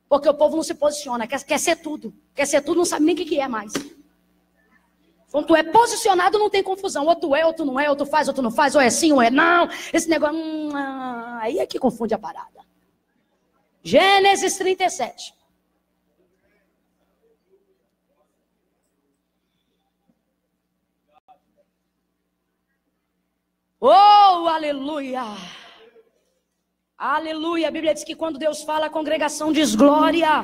Porque o povo não se posiciona, quer ser tudo. Quer ser tudo, não sabe nem o que é mais. Quando tu é posicionado, não tem confusão. Ou tu é, ou tu não é, ou tu faz, ou tu não faz, ou é sim, ou é não. Esse negócio, aí é que confunde a parada. Gênesis 37. Oh, aleluia! Aleluia! A Bíblia diz que quando Deus fala, a congregação diz glória.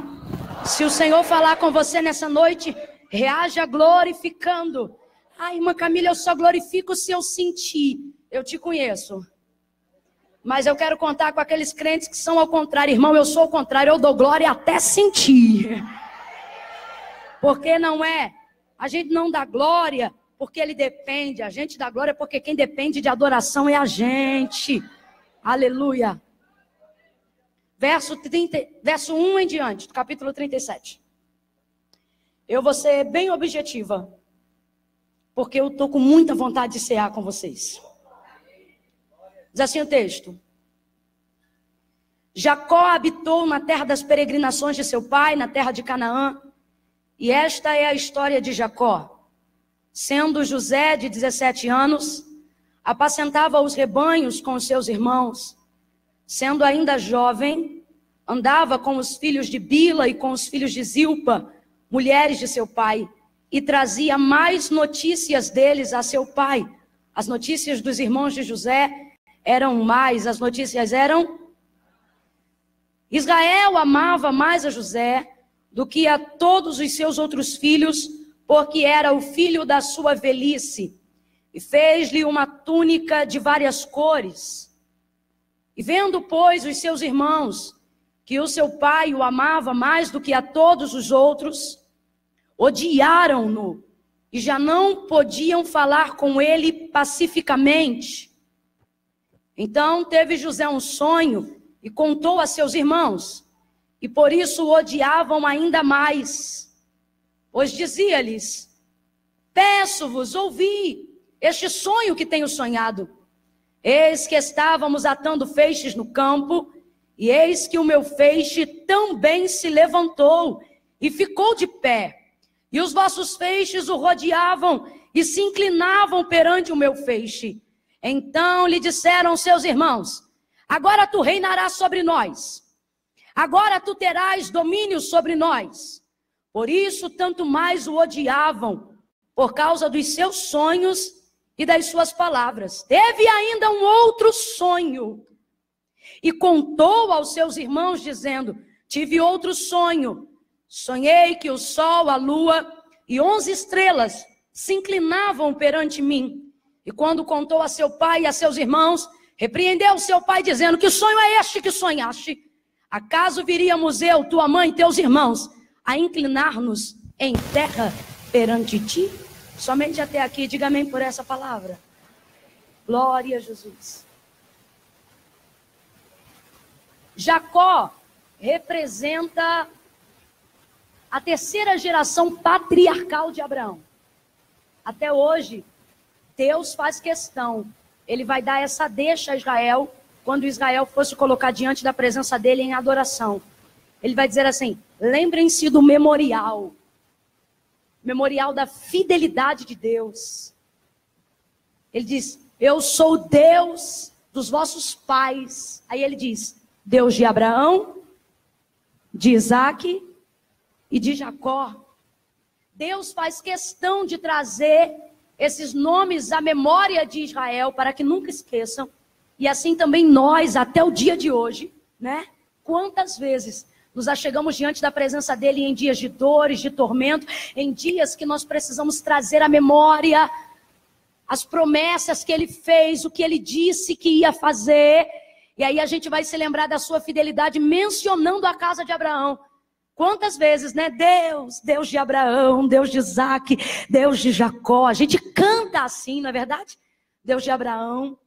Se o Senhor falar com você nessa noite, reaja glorificando. Ai, irmã Camila, eu só glorifico se eu sentir. Eu te conheço. Mas eu quero contar com aqueles crentes que são ao contrário. Irmão, eu sou ao contrário, eu dou glória até sentir. Porque não é, a gente não dá glória porque ele depende, a gente dá glória porque quem depende de adoração é a gente. Aleluia. Verso 1 em diante, do capítulo 37. Eu vou ser bem objetiva, porque eu estou com muita vontade de cear com vocês. Diz assim o texto. Jacó habitou na terra das peregrinações de seu pai, na terra de Canaã. E esta é a história de Jacó. Sendo José de 17 anos, apacentava os rebanhos com os seus irmãos. Sendo ainda jovem, andava com os filhos de Bila e com os filhos de Zilpa, mulheres de seu pai, e trazia mais notícias deles a seu pai. As notícias dos irmãos de José eram mais, as notícias eram... Israel amava mais a José do que a todos os seus outros filhos, porque era o filho da sua velhice, e fez-lhe uma túnica de várias cores. E vendo, pois, os seus irmãos, que o seu pai o amava mais do que a todos os outros, odiaram-no, e já não podiam falar com ele pacificamente. Então teve José um sonho, e contou a seus irmãos, e por isso o odiavam ainda mais. Pois dizia-lhes, peço-vos, ouvi este sonho que tenho sonhado. Eis que estávamos atando feixes no campo, e eis que o meu feixe também se levantou e ficou de pé. E os vossos feixes o rodeavam e se inclinavam perante o meu feixe. Então lhe disseram seus irmãos, agora tu reinarás sobre nós. Agora tu terás domínio sobre nós. Por isso, tanto mais o odiavam, por causa dos seus sonhos e das suas palavras. Teve ainda um outro sonho, e contou aos seus irmãos, dizendo, tive outro sonho. Sonhei que o sol, a lua e 11 estrelas se inclinavam perante mim. E quando contou a seu pai e a seus irmãos, repreendeu seu pai, dizendo, que sonho é este que sonhaste? Acaso viríamos eu, tua mãe e teus irmãos, a inclinar-nos em terra perante ti? Somente até aqui, diga amém por essa palavra. Glória a Jesus. Jacó representa a terceira geração patriarcal de Abraão. Até hoje, Deus faz questão. Ele vai dar essa deixa a Israel, quando Israel fosse colocar diante da presença dele em adoração. Ele vai dizer assim, lembrem-se do memorial. memorial da fidelidade de Deus. Ele diz: eu sou o Deus dos vossos pais. Aí ele diz: Deus de Abraão, de Isaque e de Jacó. Deus faz questão de trazer esses nomes à memória de Israel para que nunca esqueçam. E assim também nós, até o dia de hoje, né? Quantas vezes nos achegamos diante da presença dele em dias de dores, de tormento, em dias que nós precisamos trazer à memória as promessas que ele fez, o que ele disse que ia fazer. E aí a gente vai se lembrar da sua fidelidade mencionando a casa de Abraão. Quantas vezes, né? Deus de Abraão, Deus de Isaque, Deus de Jacó. A gente canta assim, não é verdade? Deus de Abraão.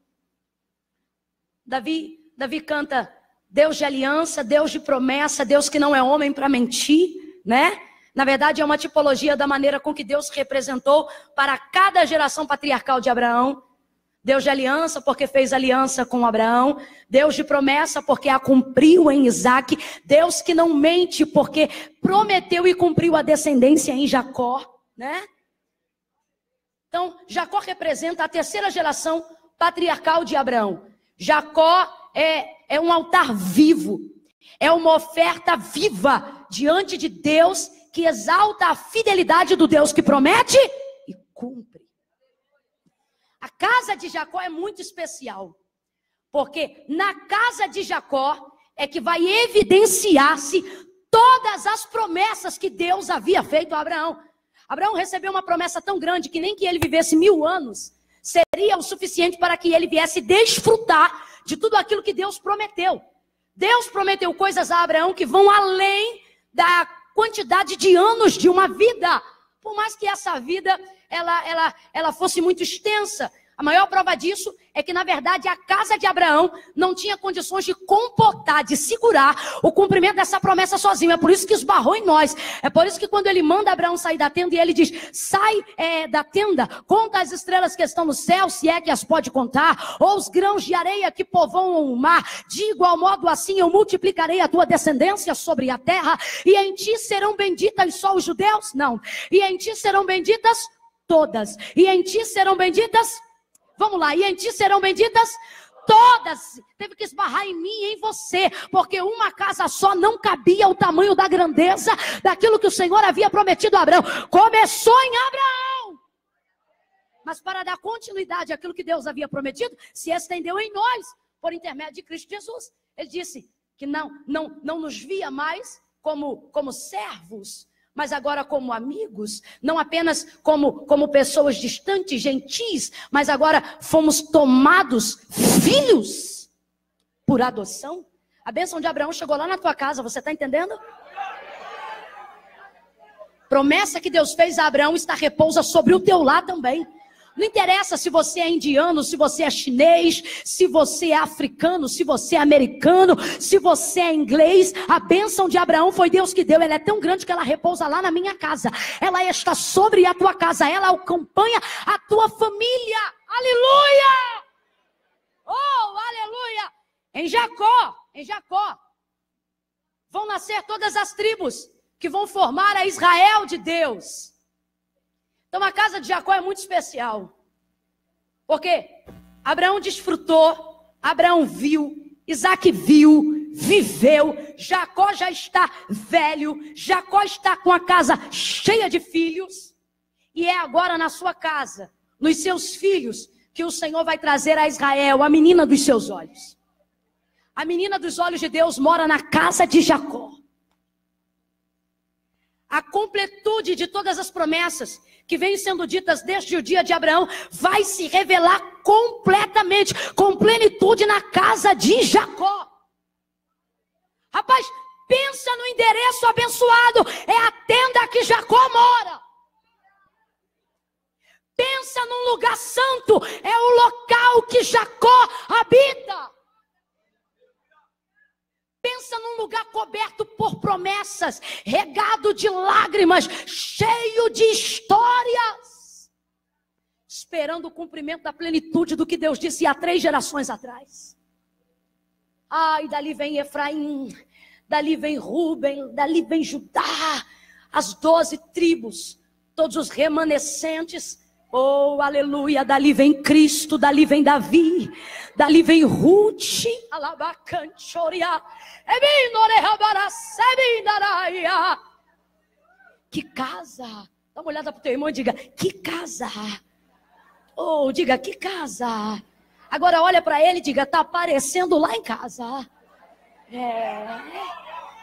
Davi canta Deus de aliança, Deus de promessa, Deus que não é homem para mentir, né? Na verdade é uma tipologia da maneira com que Deus se representou para cada geração patriarcal de Abraão. Deus de aliança, porque fez aliança com Abraão. Deus de promessa, porque a cumpriu em Isaque. Deus que não mente, porque prometeu e cumpriu a descendência em Jacó, né? Então, Jacó representa a terceira geração patriarcal de Abraão. Jacó é um altar vivo. É uma oferta viva diante de Deus, que exalta a fidelidade do Deus que promete e cumpre. A casa de Jacó é muito especial, porque na casa de Jacó é que vai evidenciar-se todas as promessas que Deus havia feito a Abraão. Abraão recebeu uma promessa tão grande que nem que ele vivesse 1000 anos seria o suficiente para que ele viesse desfrutar de tudo aquilo que Deus prometeu. Deus prometeu coisas a Abraão que vão além da quantidade de anos de uma vida. Por mais que essa vida ela fosse muito extensa. A maior prova disso é que, na verdade, a casa de Abraão não tinha condições de comportar, de segurar o cumprimento dessa promessa sozinho. É por isso que esbarrou em nós. É por isso que quando ele manda Abraão sair da tenda, e ele diz: sai da tenda, conta as estrelas que estão no céu, se é que as pode contar, ou os grãos de areia que povoam o mar. De igual modo, assim eu multiplicarei a tua descendência sobre a terra, e em ti serão benditas só os judeus? Não. E em ti serão benditas todas. E em ti serão benditas... Vamos lá, e em ti serão benditas todas. Teve que esbarrar em mim e em você, porque uma casa só não cabia o tamanho da grandeza daquilo que o Senhor havia prometido a Abraão. Começou em Abraão, mas para dar continuidade àquilo que Deus havia prometido, se estendeu em nós, por intermédio de Cristo Jesus. Ele disse que não nos via mais como servos, mas agora como amigos, não apenas como pessoas distantes, gentis, mas agora fomos tomados filhos por adoção. A bênção de Abraão chegou lá na tua casa, você está entendendo? Promessa que Deus fez a Abraão repousa sobre o teu lar também. Não interessa se você é indiano, se você é chinês, se você é africano, se você é americano, se você é inglês. A bênção de Abraão foi Deus que deu. Ela é tão grande que ela repousa lá na minha casa. Ela está sobre a tua casa. Ela acompanha a tua família. Aleluia! Oh, aleluia! Em Jacó, vão nascer todas as tribos que vão formar a Israel de Deus. Então a casa de Jacó é muito especial, porque Abraão desfrutou, Abraão viu, Isaque viu, viveu, Jacó já está velho, Jacó está com a casa cheia de filhos, e é agora na sua casa, nos seus filhos, que o Senhor vai trazer a Israel, a menina dos seus olhos. A menina dos olhos de Deus mora na casa de Jacó. A completude de todas as promessas que vêm sendo ditas desde o dia de Abraão vai se revelar completamente, com plenitude na casa de Jacó. Rapaz, pensa no endereço abençoado, é a tenda que Jacó mora. Pensa num lugar santo, é o local que Jacó habita. Pensa num lugar coberto por promessas, regado de lágrimas, cheio de histórias, esperando o cumprimento da plenitude do que Deus disse há 3 gerações atrás. E dali vem Efraim, dali vem Rúben, dali vem Judá, as 12 tribos, todos os remanescentes. Oh, aleluia, dali vem Cristo, dali vem Davi, dali vem Ruth, que casa, dá uma olhada para o teu irmão e diga, que casa, oh, diga, que casa, agora olha para ele e diga, está aparecendo lá em casa,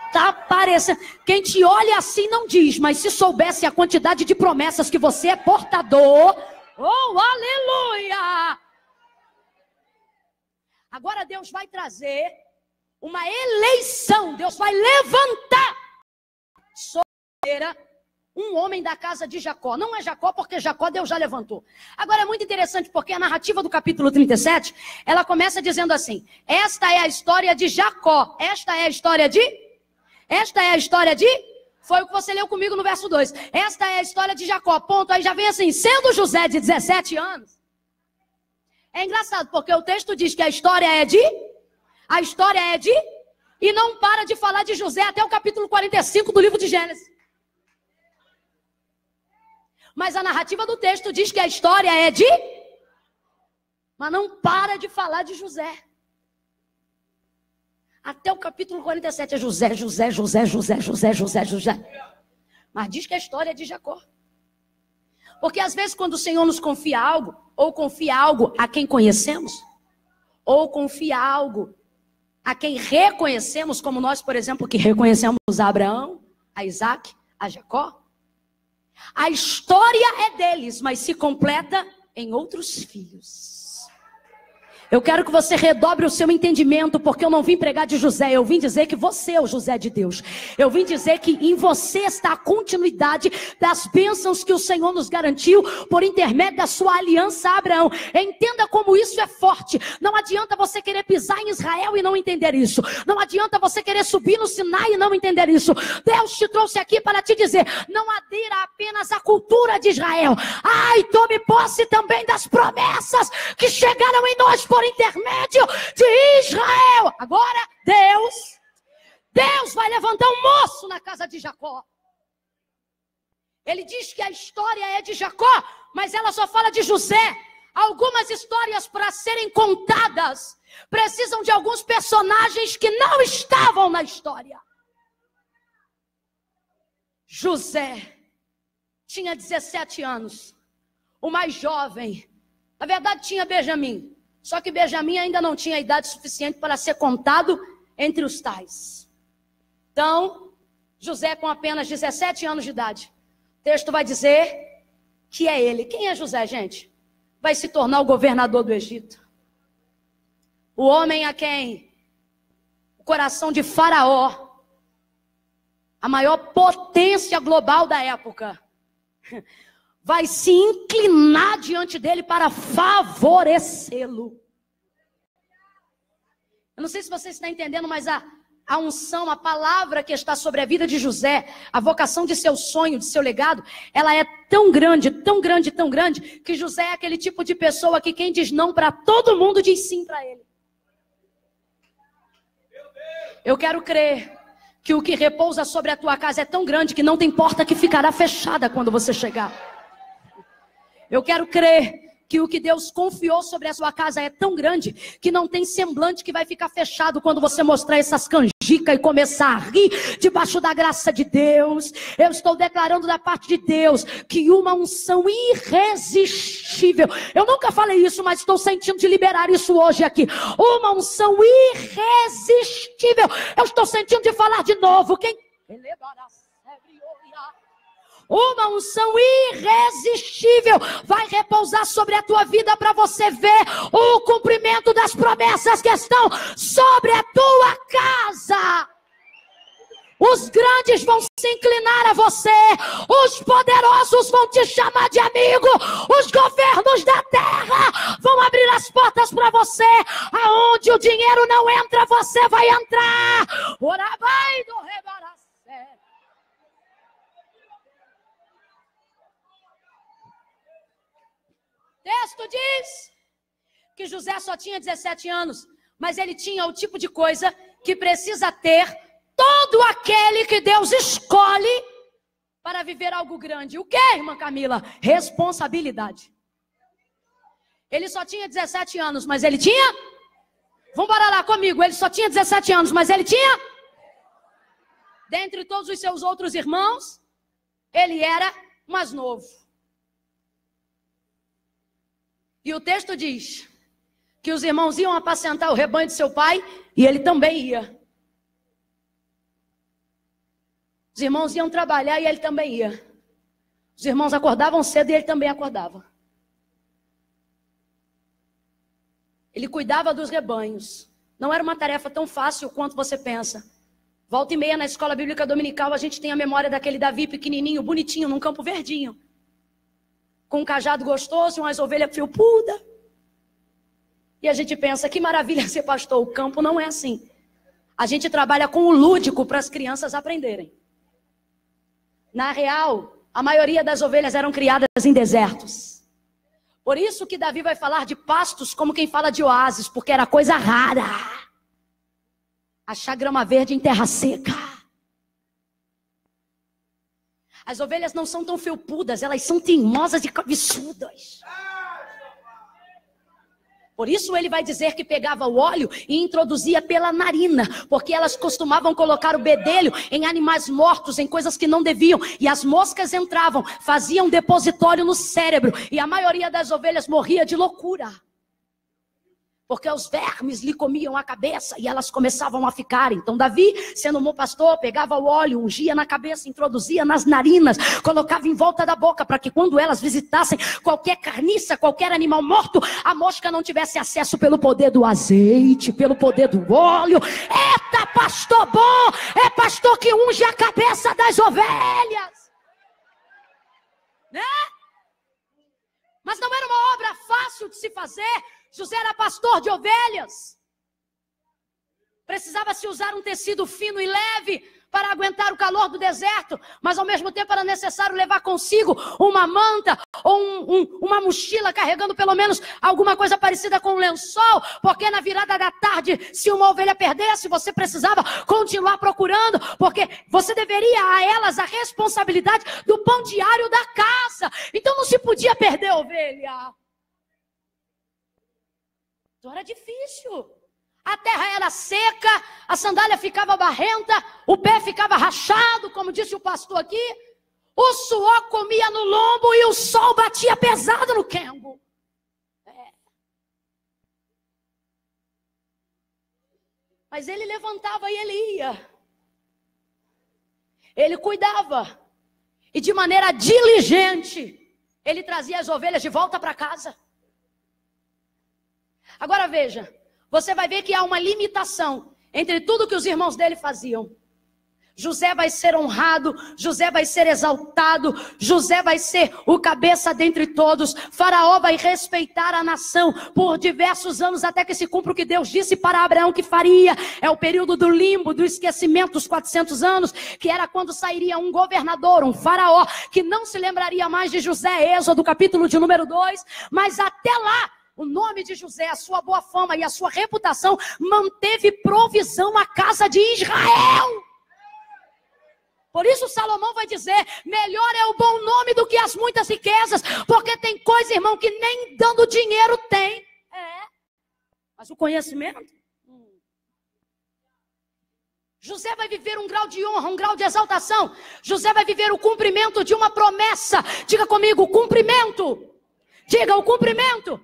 está aparecendo, quem te olha assim não diz, mas se soubesse a quantidade de promessas que você é portador, oh, aleluia! Agora Deus vai trazer uma eleição, Deus vai levantar sobre um homem da casa de Jacó. Não é Jacó, porque Jacó Deus já levantou. Agora é muito interessante, porque a narrativa do capítulo 37, ela começa dizendo assim, esta é a história de Jacó, esta é a história de... Foi o que você leu comigo no verso 2. Esta é a história de Jacó, ponto. Aí já vem assim, sendo José de 17 anos. É engraçado, porque o texto diz que a história é de... E não para de falar de José até o capítulo 45 do livro de Gênesis. Mas a narrativa do texto diz que a história é de... Mas não para de falar de José. Até o capítulo 47 é José. Mas diz que a história é de Jacó. Porque às vezes quando o Senhor nos confia algo, ou confia algo a quem conhecemos, ou confia algo a quem reconhecemos, como nós, por exemplo, que reconhecemos a Abraão, a Isaac, a Jacó. A história é deles, mas se completa em outros filhos. Eu quero que você redobre o seu entendimento, porque eu não vim pregar de José, eu vim dizer que você é o José de Deus. Eu vim dizer que em você está a continuidade das bênçãos que o Senhor nos garantiu por intermédio da sua aliança a Abraão. Entenda como isso é forte. Não adianta você querer pisar em Israel e não entender isso. Não adianta você querer subir no Sinai e não entender isso. Deus te trouxe aqui para te dizer, não adira apenas à cultura de Israel. Ai, tome posse também das promessas que chegaram em nós por intermédio de Israel. Agora Deus vai levantar um moço na casa de Jacó. Ele diz que a história é de Jacó, mas ela só fala de José. Algumas histórias, para serem contadas, precisam de alguns personagens que não estavam na história. José tinha 17 anos, o mais jovem. Na verdade tinha Benjamim. Só que Benjamim ainda não tinha idade suficiente para ser contado entre os tais. Então, José com apenas 17 anos de idade. O texto vai dizer que é ele. Quem é José, gente? Vai se tornar o governador do Egito. O homem a quem o coração de Faraó, a maior potência global da época, vai se inclinar diante dele para favorecê-lo. Eu não sei se você está entendendo, mas a unção, a palavra que está sobre a vida de José, a vocação de seu sonho, de seu legado, ela é tão grande, que José é aquele tipo de pessoa que quem diz não para todo mundo diz sim para ele. Eu quero crer que o que repousa sobre a tua casa é tão grande que não tem porta que ficará fechada quando você chegar. Eu quero crer que o que Deus confiou sobre a sua casa é tão grande que não tem semblante que vai ficar fechado quando você mostrar essas canjicas e começar a rir debaixo da graça de Deus. Eu estou declarando da parte de Deus que uma unção irresistível. Eu nunca falei isso, mas estou sentindo de liberar isso hoje aqui. Uma unção irresistível. Eu estou sentindo de falar de novo. Uma unção irresistível vai repousar sobre a tua vida para você ver o cumprimento das promessas que estão sobre a tua casa. Os grandes vão se inclinar a você, os poderosos vão te chamar de amigo, os governos da terra vão abrir as portas para você. Aonde o dinheiro não entra, você vai entrar. Orabai do rebaracé. O texto diz que José só tinha 17 anos, mas ele tinha o tipo de coisa que precisa ter todo aquele que Deus escolhe para viver algo grande. O que, irmã Camila? Responsabilidade. Ele só tinha 17 anos, mas ele tinha... Vamos parar lá comigo. Ele só tinha 17 anos, mas ele tinha... Dentre todos os seus outros irmãos, ele era mais novo. E o texto diz que os irmãos iam apacentar o rebanho de seu pai e ele também ia. Os irmãos iam trabalhar e ele também ia. Os irmãos acordavam cedo e ele também acordava. Ele cuidava dos rebanhos. Não era uma tarefa tão fácil quanto você pensa. Volta e meia na escola bíblica dominical a gente tem a memória daquele Davi pequenininho, bonitinho, num campo verdinho. Com um cajado gostoso e umas ovelhas felpudas. E a gente pensa, que maravilha ser pastor. O campo não é assim. A gente trabalha com o lúdico para as crianças aprenderem. Na real, a maioria das ovelhas eram criadas em desertos. Por isso que Davi vai falar de pastos como quem fala de oásis, porque era coisa rara. Achar grama verde em terra seca. As ovelhas não são tão felpudas, elas são teimosas e cabeçudas. Por isso ele vai dizer que pegava o óleo e introduzia pela narina, porque elas costumavam colocar o bedelho em animais mortos, em coisas que não deviam, e as moscas entravam, faziam depositório no cérebro, e a maioria das ovelhas morria de loucura. Porque os vermes lhe comiam a cabeça e elas começavam a ficar. Então Davi, sendo um bom pastor, pegava o óleo, ungia na cabeça, introduzia nas narinas, colocava em volta da boca, para que quando elas visitassem qualquer carniça, qualquer animal morto, a mosca não tivesse acesso pelo poder do azeite, pelo poder do óleo. Eita, pastor bom! É pastor que unge a cabeça das ovelhas. Né? Mas não era uma obra fácil de se fazer. José era pastor de ovelhas. Precisava se usar um tecido fino e leve para aguentar o calor do deserto, mas ao mesmo tempo era necessário levar consigo uma manta ou uma mochila carregando pelo menos alguma coisa parecida com um lençol, porque na virada da tarde, se uma ovelha perdesse, você precisava continuar procurando, porque você deveria a elas a responsabilidade do pão diário da casa. Então não se podia perder a ovelha. Então era difícil. A terra era seca, a sandália ficava barrenta, o pé ficava rachado, como disse o pastor aqui. O suor comia no lombo e o sol batia pesado no quembo. Mas ele levantava e ele ia. Ele cuidava. E de maneira diligente, ele trazia as ovelhas de volta para casa. Agora veja, você vai ver que há uma limitação entre tudo que os irmãos dele faziam. José vai ser honrado, José vai ser exaltado, José vai ser o cabeça dentre todos. Faraó vai respeitar a nação por diversos anos, até que se cumpra o que Deus disse para Abraão que faria. É o período do limbo, do esquecimento, os 400 anos, que era quando sairia um governador, um faraó, que não se lembraria mais de José. Êxodo, capítulo de número 2, mas até lá, o nome de José, a sua boa fama e a sua reputação manteve provisão à casa de Israel. Por isso Salomão vai dizer, melhor é o bom nome do que as muitas riquezas, porque tem coisa, irmão, que nem dando dinheiro tem. Mas o conhecimento... José vai viver um grau de honra, um grau de exaltação. José vai viver o cumprimento de uma promessa. Diga comigo, cumprimento. Diga, o cumprimento.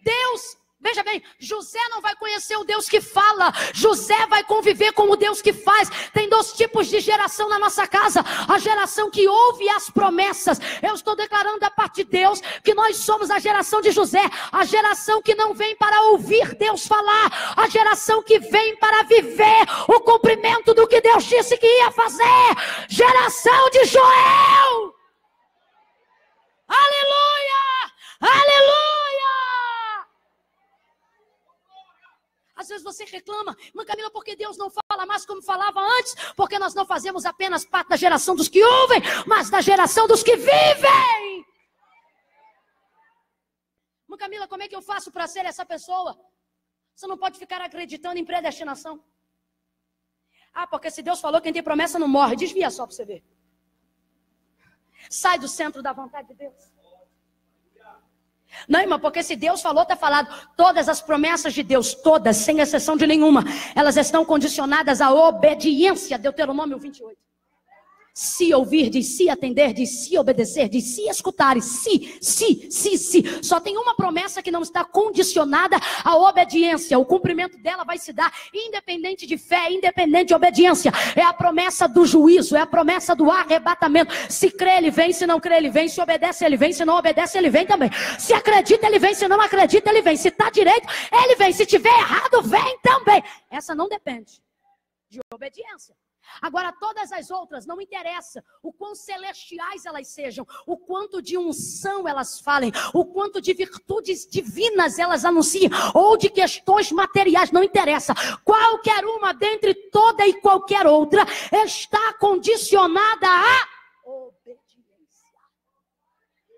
Deus, veja bem, José não vai conhecer o Deus que fala, José vai conviver com o Deus que faz. Tem dois tipos de geração na nossa casa: a geração que ouve as promessas. Eu estou declarando da parte de Deus que nós somos a geração de José, a geração que não vem para ouvir Deus falar, a geração que vem para viver o cumprimento do que Deus disse que ia fazer. Geração de Joel. Aleluia, aleluia. Às vezes você reclama, irmã Camila, porque Deus não fala mais como falava antes, porque nós não fazemos apenas parte da geração dos que ouvem, mas da geração dos que vivem. Irmã Camila, como é que eu faço para ser essa pessoa? Você não pode ficar acreditando em predestinação. Porque se Deus falou, quem tem promessa não morre. Desvia só para você ver. Sai do centro da vontade de Deus. Não, irmã, porque se Deus falou, está falado. Todas as promessas de Deus, todas, sem exceção de nenhuma, elas estão condicionadas à obediência. Deuteronômio 28. Se ouvirdes, se atenderdes, se obedecerdes, se escutardes, se. Só tem uma promessa que não está condicionada à obediência. O cumprimento dela vai se dar independente de fé, independente de obediência. É a promessa do juízo, é a promessa do arrebatamento. Se crê, ele vem. Se não crê, ele vem. Se obedece, ele vem. Se não obedece, ele vem também. Se acredita, ele vem. Se não acredita, ele vem. Se está direito, ele vem. Se tiver errado, vem também. Essa não depende de obediência. Agora, todas as outras, não interessa o quão celestiais elas sejam, o quanto de unção elas falem, o quanto de virtudes divinas elas anunciem, ou de questões materiais, não interessa. Qualquer uma dentre toda e qualquer outra está condicionada à obediência.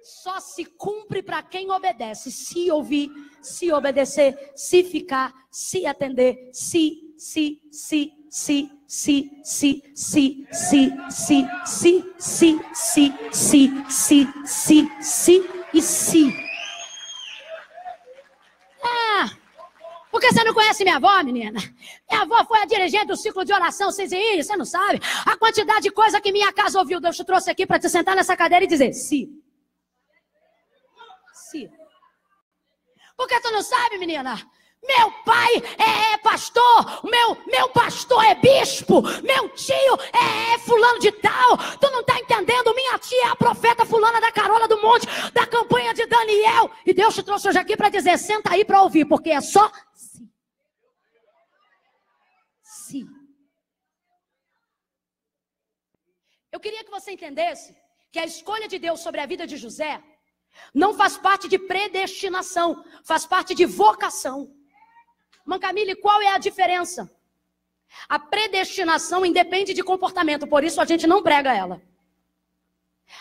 Só se cumpre para quem obedece. Se ouvir, se obedecer, se ficar, se atender, se e se. Porque você não conhece minha avó, menina? Minha avó foi a dirigente do ciclo de oração, você não sabe a quantidade de coisa que minha casa ouviu. Deus te trouxe aqui para te sentar nessa cadeira e dizer se. Porque tu não sabe, menina? Meu pai é pastor, meu pastor é bispo, meu tio é fulano de tal. Tu não está entendendo? Minha tia é a profeta fulana da Carola do Monte, da campanha de Daniel. E Deus te trouxe hoje aqui para dizer, senta aí para ouvir, porque é só se. Eu queria que você entendesse que a escolha de Deus sobre a vida de José não faz parte de predestinação, faz parte de vocação. Irmã Camille, qual é a diferença? A predestinação independe de comportamento, por isso a gente não prega ela.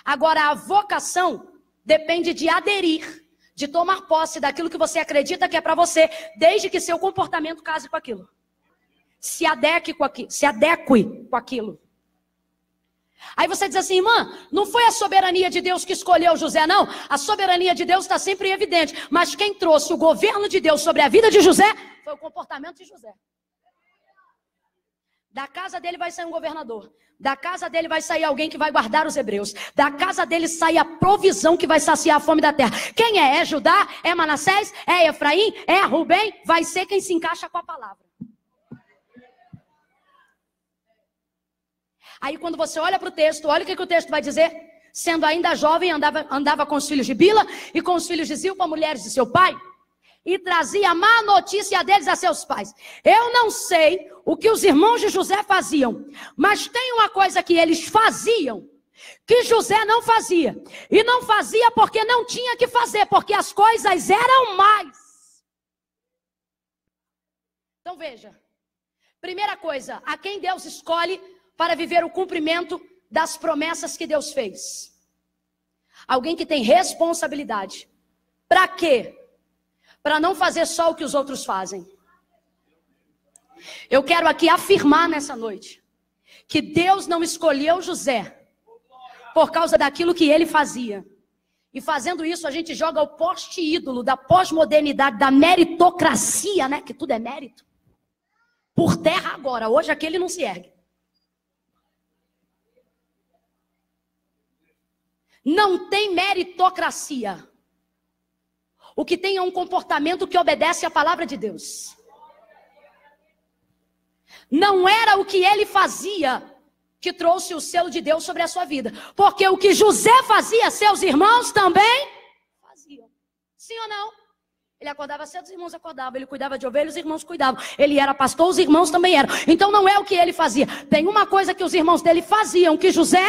Agora, a vocação depende de aderir, de tomar posse daquilo que você acredita que é para você, desde que seu comportamento case com aquilo. Se adeque com aquilo. Aí você diz assim, irmã, não foi a soberania de Deus que escolheu José, não. A soberania de Deus está sempre evidente. Mas quem trouxe o governo de Deus sobre a vida de José foi o comportamento de José. Da casa dele vai sair um governador. Da casa dele vai sair alguém que vai guardar os hebreus. Da casa dele sai a provisão que vai saciar a fome da terra. Quem é? É Judá? É Manassés? É Efraim? É Rubem? Vai ser quem se encaixa com a palavra. Aí quando você olha para o texto, olha o que o texto vai dizer. Sendo ainda jovem, andava com os filhos de Bila e com os filhos de Zilpa, mulheres de seu pai, e trazia má notícia deles a seus pais. Eu não sei o que os irmãos de José faziam, mas tem uma coisa que eles faziam, que José não fazia. E não fazia porque não tinha que fazer, porque as coisas eram mais. Então veja, primeira coisa, a quem Deus escolhe para viver o cumprimento das promessas que Deus fez. Alguém que tem responsabilidade. Para quê? Para não fazer só o que os outros fazem. Eu quero aqui afirmar nessa noite que Deus não escolheu José por causa daquilo que ele fazia. E fazendo isso a gente joga o poste ídolo da pós-modernidade, da meritocracia, né? Que tudo é mérito. Por terra agora. Hoje aquele não se ergue. Não tem meritocracia. O que tem é um comportamento que obedece à palavra de Deus. Não era o que ele fazia que trouxe o selo de Deus sobre a sua vida. Porque o que José fazia, seus irmãos também faziam. Sim ou não? Ele acordava cedo, os irmãos acordavam. Ele cuidava de ovelhas, os irmãos cuidavam. Ele era pastor, os irmãos também eram. Então não é o que ele fazia. Tem uma coisa que os irmãos dele faziam, que José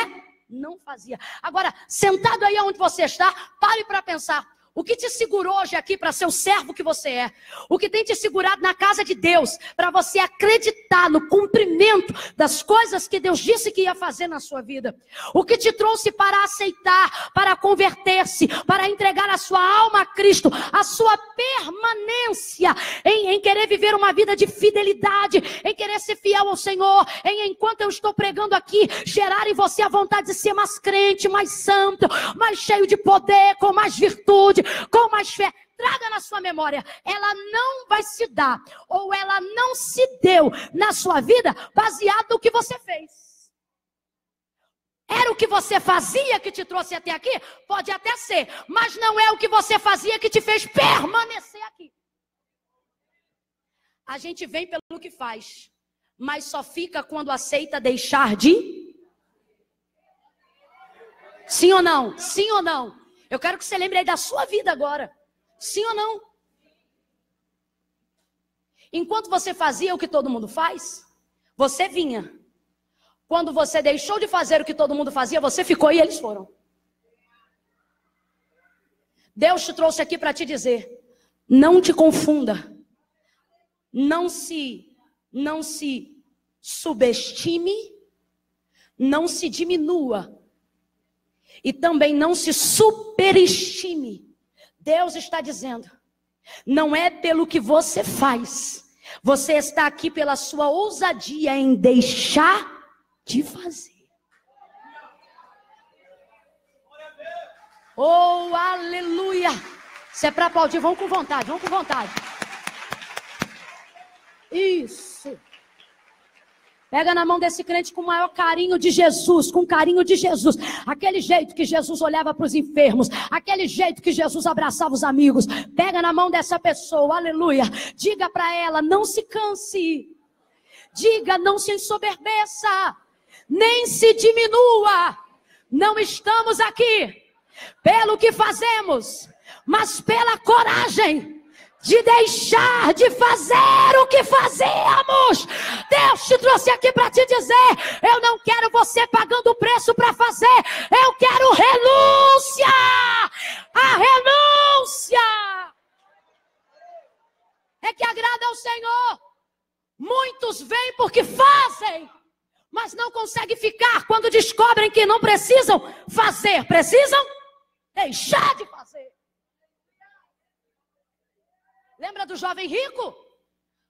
não fazia. Agora, sentado aí onde você está, pare para pensar. O que te segurou hoje aqui para ser o servo que você é? O que tem te segurado na casa de Deus para você acreditar no cumprimento das coisas que Deus disse que ia fazer na sua vida? O que te trouxe para aceitar, para converter-se, para entregar a sua alma a Cristo, a sua permanência em querer viver uma vida de fidelidade, em querer ser fiel ao Senhor, enquanto eu estou pregando aqui, gerar em você a vontade de ser mais crente, mais santo, mais cheio de poder, com mais virtude, com mais fé. Traga na sua memória, ela não vai se dar, ou ela não se deu na sua vida baseado no que você fez. Era o que você fazia que te trouxe até aqui? Pode até ser, mas não é o que você fazia que te fez permanecer aqui. A gente vem pelo que faz, mas só fica quando aceita deixar de... Sim ou não? Sim ou não? Eu quero que você lembre aí da sua vida agora. Sim ou não? Enquanto você fazia o que todo mundo faz, você vinha. Quando você deixou de fazer o que todo mundo fazia, você ficou e eles foram. Deus te trouxe aqui para te dizer, não te confunda. Não se subestime, não se diminua. E também não se superestime. Deus está dizendo, não é pelo que você faz. Você está aqui pela sua ousadia em deixar de fazer. Oh, aleluia! Se é para aplaudir, vamos com vontade, vamos com vontade. Isso. Pega na mão desse crente com o maior carinho de Jesus, com carinho de Jesus. Aquele jeito que Jesus olhava para os enfermos, aquele jeito que Jesus abraçava os amigos. Pega na mão dessa pessoa, aleluia. Diga para ela, não se canse. Diga, não se ensoberbeça. Nem se diminua. Não estamos aqui pelo que fazemos, mas pela coragem de deixar de fazer o que fazemos. Deus te trouxe aqui para te dizer, eu não quero você pagando o preço para fazer, eu quero renúncia. A renúncia é que agrada ao Senhor. Muitos vêm porque fazem, mas não conseguem ficar quando descobrem que não precisam fazer, precisam deixar de fazer. Lembra do jovem rico?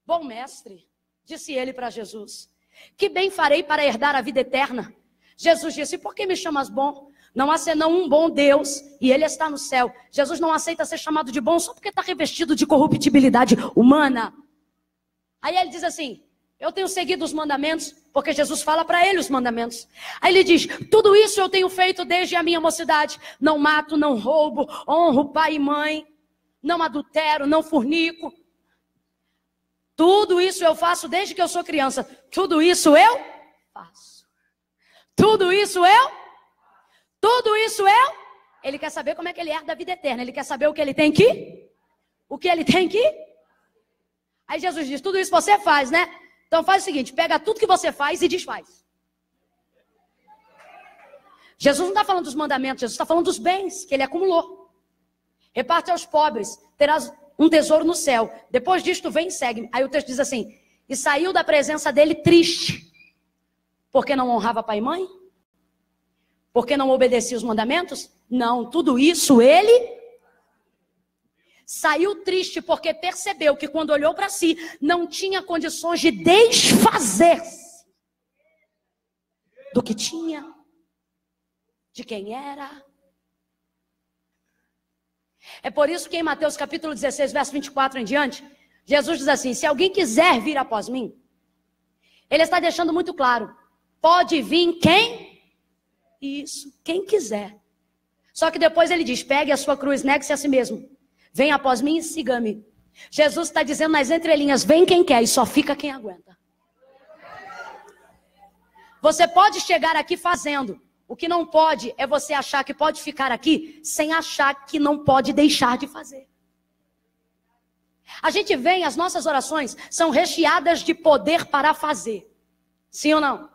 Bom mestre, disse ele para Jesus, que bem farei para herdar a vida eterna? Jesus disse, por que me chamas bom? Não há senão um bom Deus e ele está no céu. Jesus não aceita ser chamado de bom só porque está revestido de corruptibilidade humana. Aí ele diz assim, eu tenho seguido os mandamentos, porque Jesus fala para ele os mandamentos. Aí ele diz, tudo isso eu tenho feito desde a minha mocidade. Não mato, não roubo, honro pai e mãe. Não adultero, não fornico. Tudo isso eu faço desde que eu sou criança. Tudo isso eu faço. Tudo isso eu. Tudo isso eu. Ele quer saber como é que ele herda a vida eterna. Ele quer saber o que ele tem que. O que ele tem que. Aí Jesus diz, tudo isso você faz, né? Então faz o seguinte, pega tudo que você faz e desfaz. Jesus não está falando dos mandamentos, Jesus está falando dos bens que ele acumulou. Reparte aos pobres, terás um tesouro no céu. Depois disto, vem e segue-me. Aí o texto diz assim, e saiu da presença dele triste, porque não honrava pai e mãe? Porque não obedecia os mandamentos? Não, tudo isso ele saiu triste, porque percebeu que quando olhou para si, não tinha condições de desfazer-se do que tinha, de quem era. É por isso que em Mateus capítulo 16, verso 24 em diante, Jesus diz assim, se alguém quiser vir após mim, ele está deixando muito claro, pode vir quem? Isso, quem quiser. Só que depois ele diz, pegue a sua cruz, negue-se a si mesmo, venha após mim e siga-me. Jesus está dizendo nas entrelinhas, vem quem quer e só fica quem aguenta. Você pode chegar aqui fazendo. O que não pode é você achar que pode ficar aqui sem achar que não pode deixar de fazer. A gente vem, as nossas orações são recheadas de poder para fazer. Sim ou não?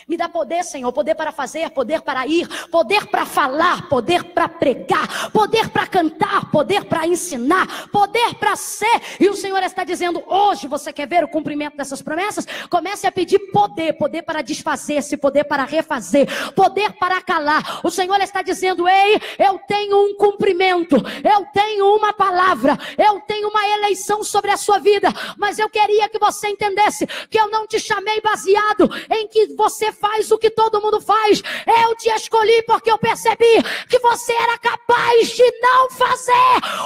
Me dá poder, Senhor, poder para fazer, poder para ir, poder para falar, poder para pregar, poder para cantar, poder para ensinar, poder para ser. E o Senhor está dizendo, hoje você quer ver o cumprimento dessas promessas? Comece a pedir poder, poder para desfazer-se, poder para refazer, poder para calar. O Senhor está dizendo, ei, eu tenho um cumprimento, eu tenho uma palavra, eu tenho uma eleição sobre a sua vida, mas eu queria que você entendesse que eu não te chamei baseado em que você faz o que todo mundo faz. Eu te escolhi porque eu percebi que você era capaz de não fazer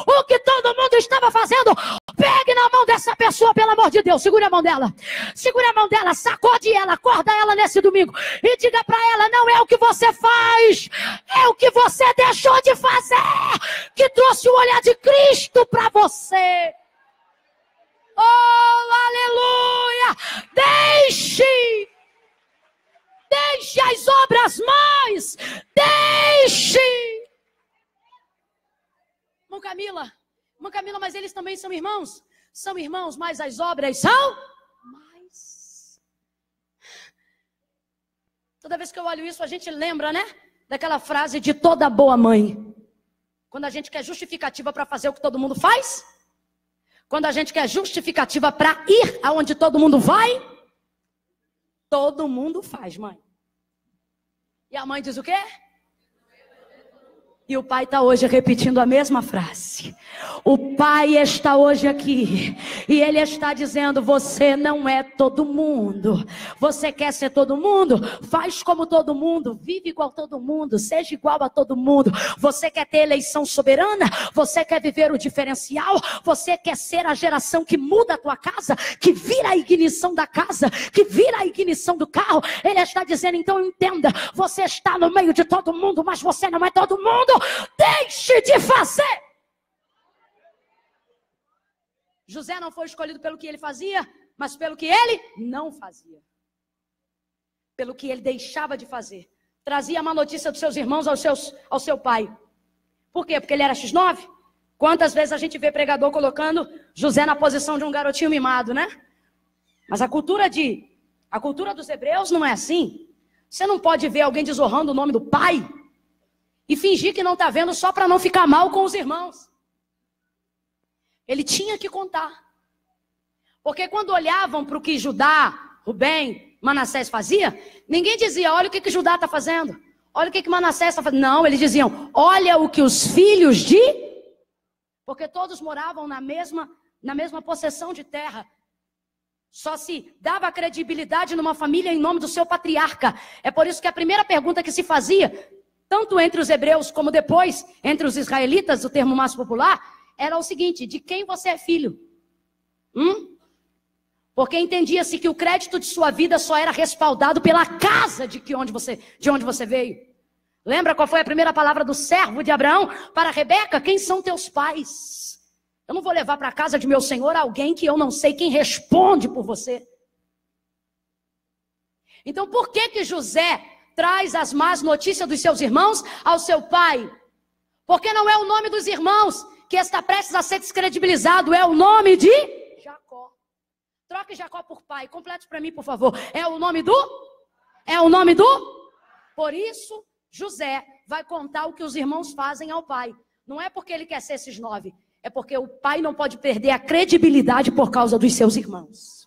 o que todo mundo estava fazendo. Pegue na mão dessa pessoa, pelo amor de Deus. Segure a mão dela. Segure a mão dela, sacode ela, acorda ela nesse domingo e diga para ela, não é o que você faz, é o que você deixou de fazer que trouxe o olhar de Cristo para você. Oh, aleluia! Deixe as obras mais. Deixe. Irmã Camila, mas eles também são irmãos? São irmãos, mas as obras são mais. Toda vez que eu olho isso, a gente lembra, né? Daquela frase de toda boa mãe. Quando a gente quer justificativa para fazer o que todo mundo faz. Quando a gente quer justificativa para ir aonde todo mundo vai. Todo mundo faz, mãe. E a mãe diz o quê? E o pai está hoje repetindo a mesma frase. O pai está hoje aqui. E ele está dizendo, você não é todo mundo. Você quer ser todo mundo? Faz como todo mundo. Vive igual a todo mundo. Seja igual a todo mundo. Você quer ter eleição soberana? Você quer viver o diferencial? Você quer ser a geração que muda a tua casa? Que vira a ignição da casa? Que vira a ignição do carro? Ele está dizendo, então entenda. Você está no meio de todo mundo, mas você não é todo mundo. Deixe de fazer. José não foi escolhido pelo que ele fazia, mas pelo que ele não fazia. Pelo que ele deixava de fazer. Trazia má notícia dos seus irmãos ao seu pai. Por quê? Porque ele era X9? Quantas vezes a gente vê pregador colocando José na posição de um garotinho mimado, né? Mas a cultura dos hebreus não é assim. Você não pode ver alguém desonrando o nome do pai e fingir que não está vendo só para não ficar mal com os irmãos. Ele tinha que contar. Porque quando olhavam para o que Judá, Rubem, Manassés fazia, ninguém dizia, olha o que Judá está fazendo. Olha o que Manassés está fazendo. Não, eles diziam, olha o que os filhos de... Porque todos moravam na mesma possessão de terra. Só se dava credibilidade numa família em nome do seu patriarca. É por isso que a primeira pergunta que se fazia, tanto entre os hebreus como depois, entre os israelitas, o termo mais popular, era o seguinte, de quem você é filho? Porque entendia-se que o crédito de sua vida só era respaldado pela casa de onde você veio. Lembra qual foi a primeira palavra do servo de Abraão para Rebeca? Quem são teus pais? Eu não vou levar para a casa de meu senhor alguém que eu não sei quem responde por você. Então por que José traz as más notícias dos seus irmãos ao seu pai? Porque não é o nome dos irmãos que está prestes a ser descredibilizado, é o nome de Jacó. Troque Jacó por pai, complete para mim, por favor. É o nome do? Por isso, José vai contar o que os irmãos fazem ao pai. Não é porque ele quer ser esses 9, é porque o pai não pode perder a credibilidade por causa dos seus irmãos.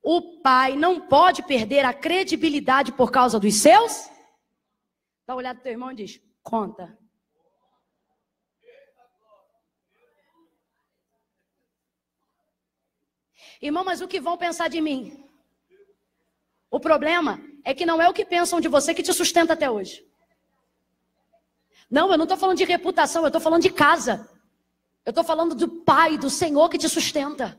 O pai não pode perder a credibilidade por causa dos seus. Dá uma olhada pro teu irmão e diz, conta. Irmão, mas o que vão pensar de mim? O problema é que não é o que pensam de você que te sustenta até hoje. Não, eu não estou falando de reputação, eu estou falando de casa. Eu estou falando do Pai, do Senhor que te sustenta.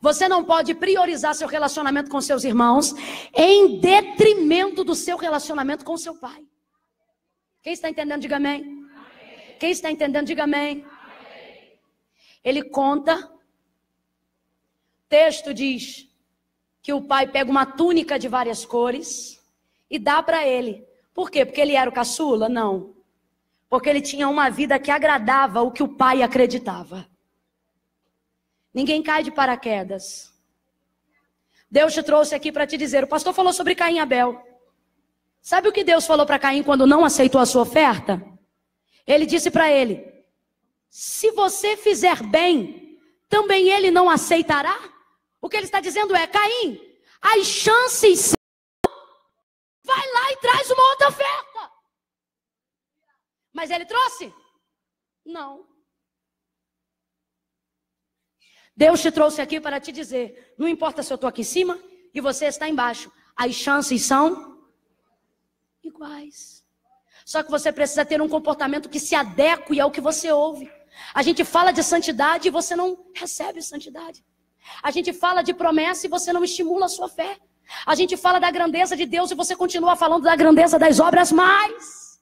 Você não pode priorizar seu relacionamento com seus irmãos em detrimento do seu relacionamento com seu pai. Quem está entendendo, diga amém. Amém. Quem está entendendo, diga amém. Amém. Ele conta, o texto diz que o pai pega uma túnica de várias cores e dá para ele. Por quê? Porque ele era o caçula? Não. Porque ele tinha uma vida que agradava o que o pai acreditava. Ninguém cai de paraquedas. Deus te trouxe aqui para te dizer. O pastor falou sobre Caim e Abel. Sabe o que Deus falou para Caim quando não aceitou a sua oferta? Ele disse para ele: se você fizer bem, também ele não aceitará? O que ele está dizendo é: Caim, as chances são... Vai lá e traz uma outra oferta. Mas ele trouxe? Não. Deus te trouxe aqui para te dizer: não importa se eu estou aqui em cima e você está embaixo, as chances são iguais. Só que você precisa ter um comportamento que se adeque ao que você ouve. A gente fala de santidade e você não recebe santidade. A gente fala de promessa e você não estimula a sua fé. A gente fala da grandeza de Deus e você continua falando da grandeza das obras mais.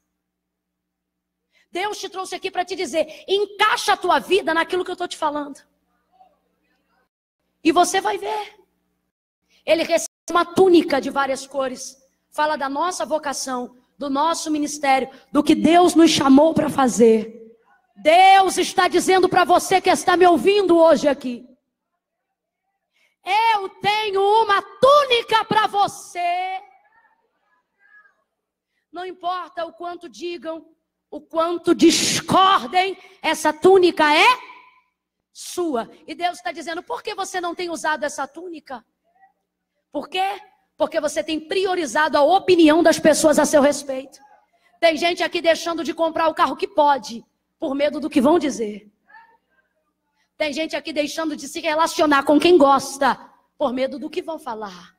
Deus te trouxe aqui para te dizer: encaixa a tua vida naquilo que eu estou te falando. E você vai ver. Ele recebe uma túnica de várias cores. Fala da nossa vocação, do nosso ministério, do que Deus nos chamou para fazer. Deus está dizendo para você que está me ouvindo hoje aqui: eu tenho uma túnica para você. Não importa o quanto digam, o quanto discordem, essa túnica é sua. E Deus está dizendo: por que você não tem usado essa túnica? Por quê? Porque você tem priorizado a opinião das pessoas a seu respeito. Tem gente aqui deixando de comprar o carro que pode, por medo do que vão dizer. Tem gente aqui deixando de se relacionar com quem gosta, por medo do que vão falar.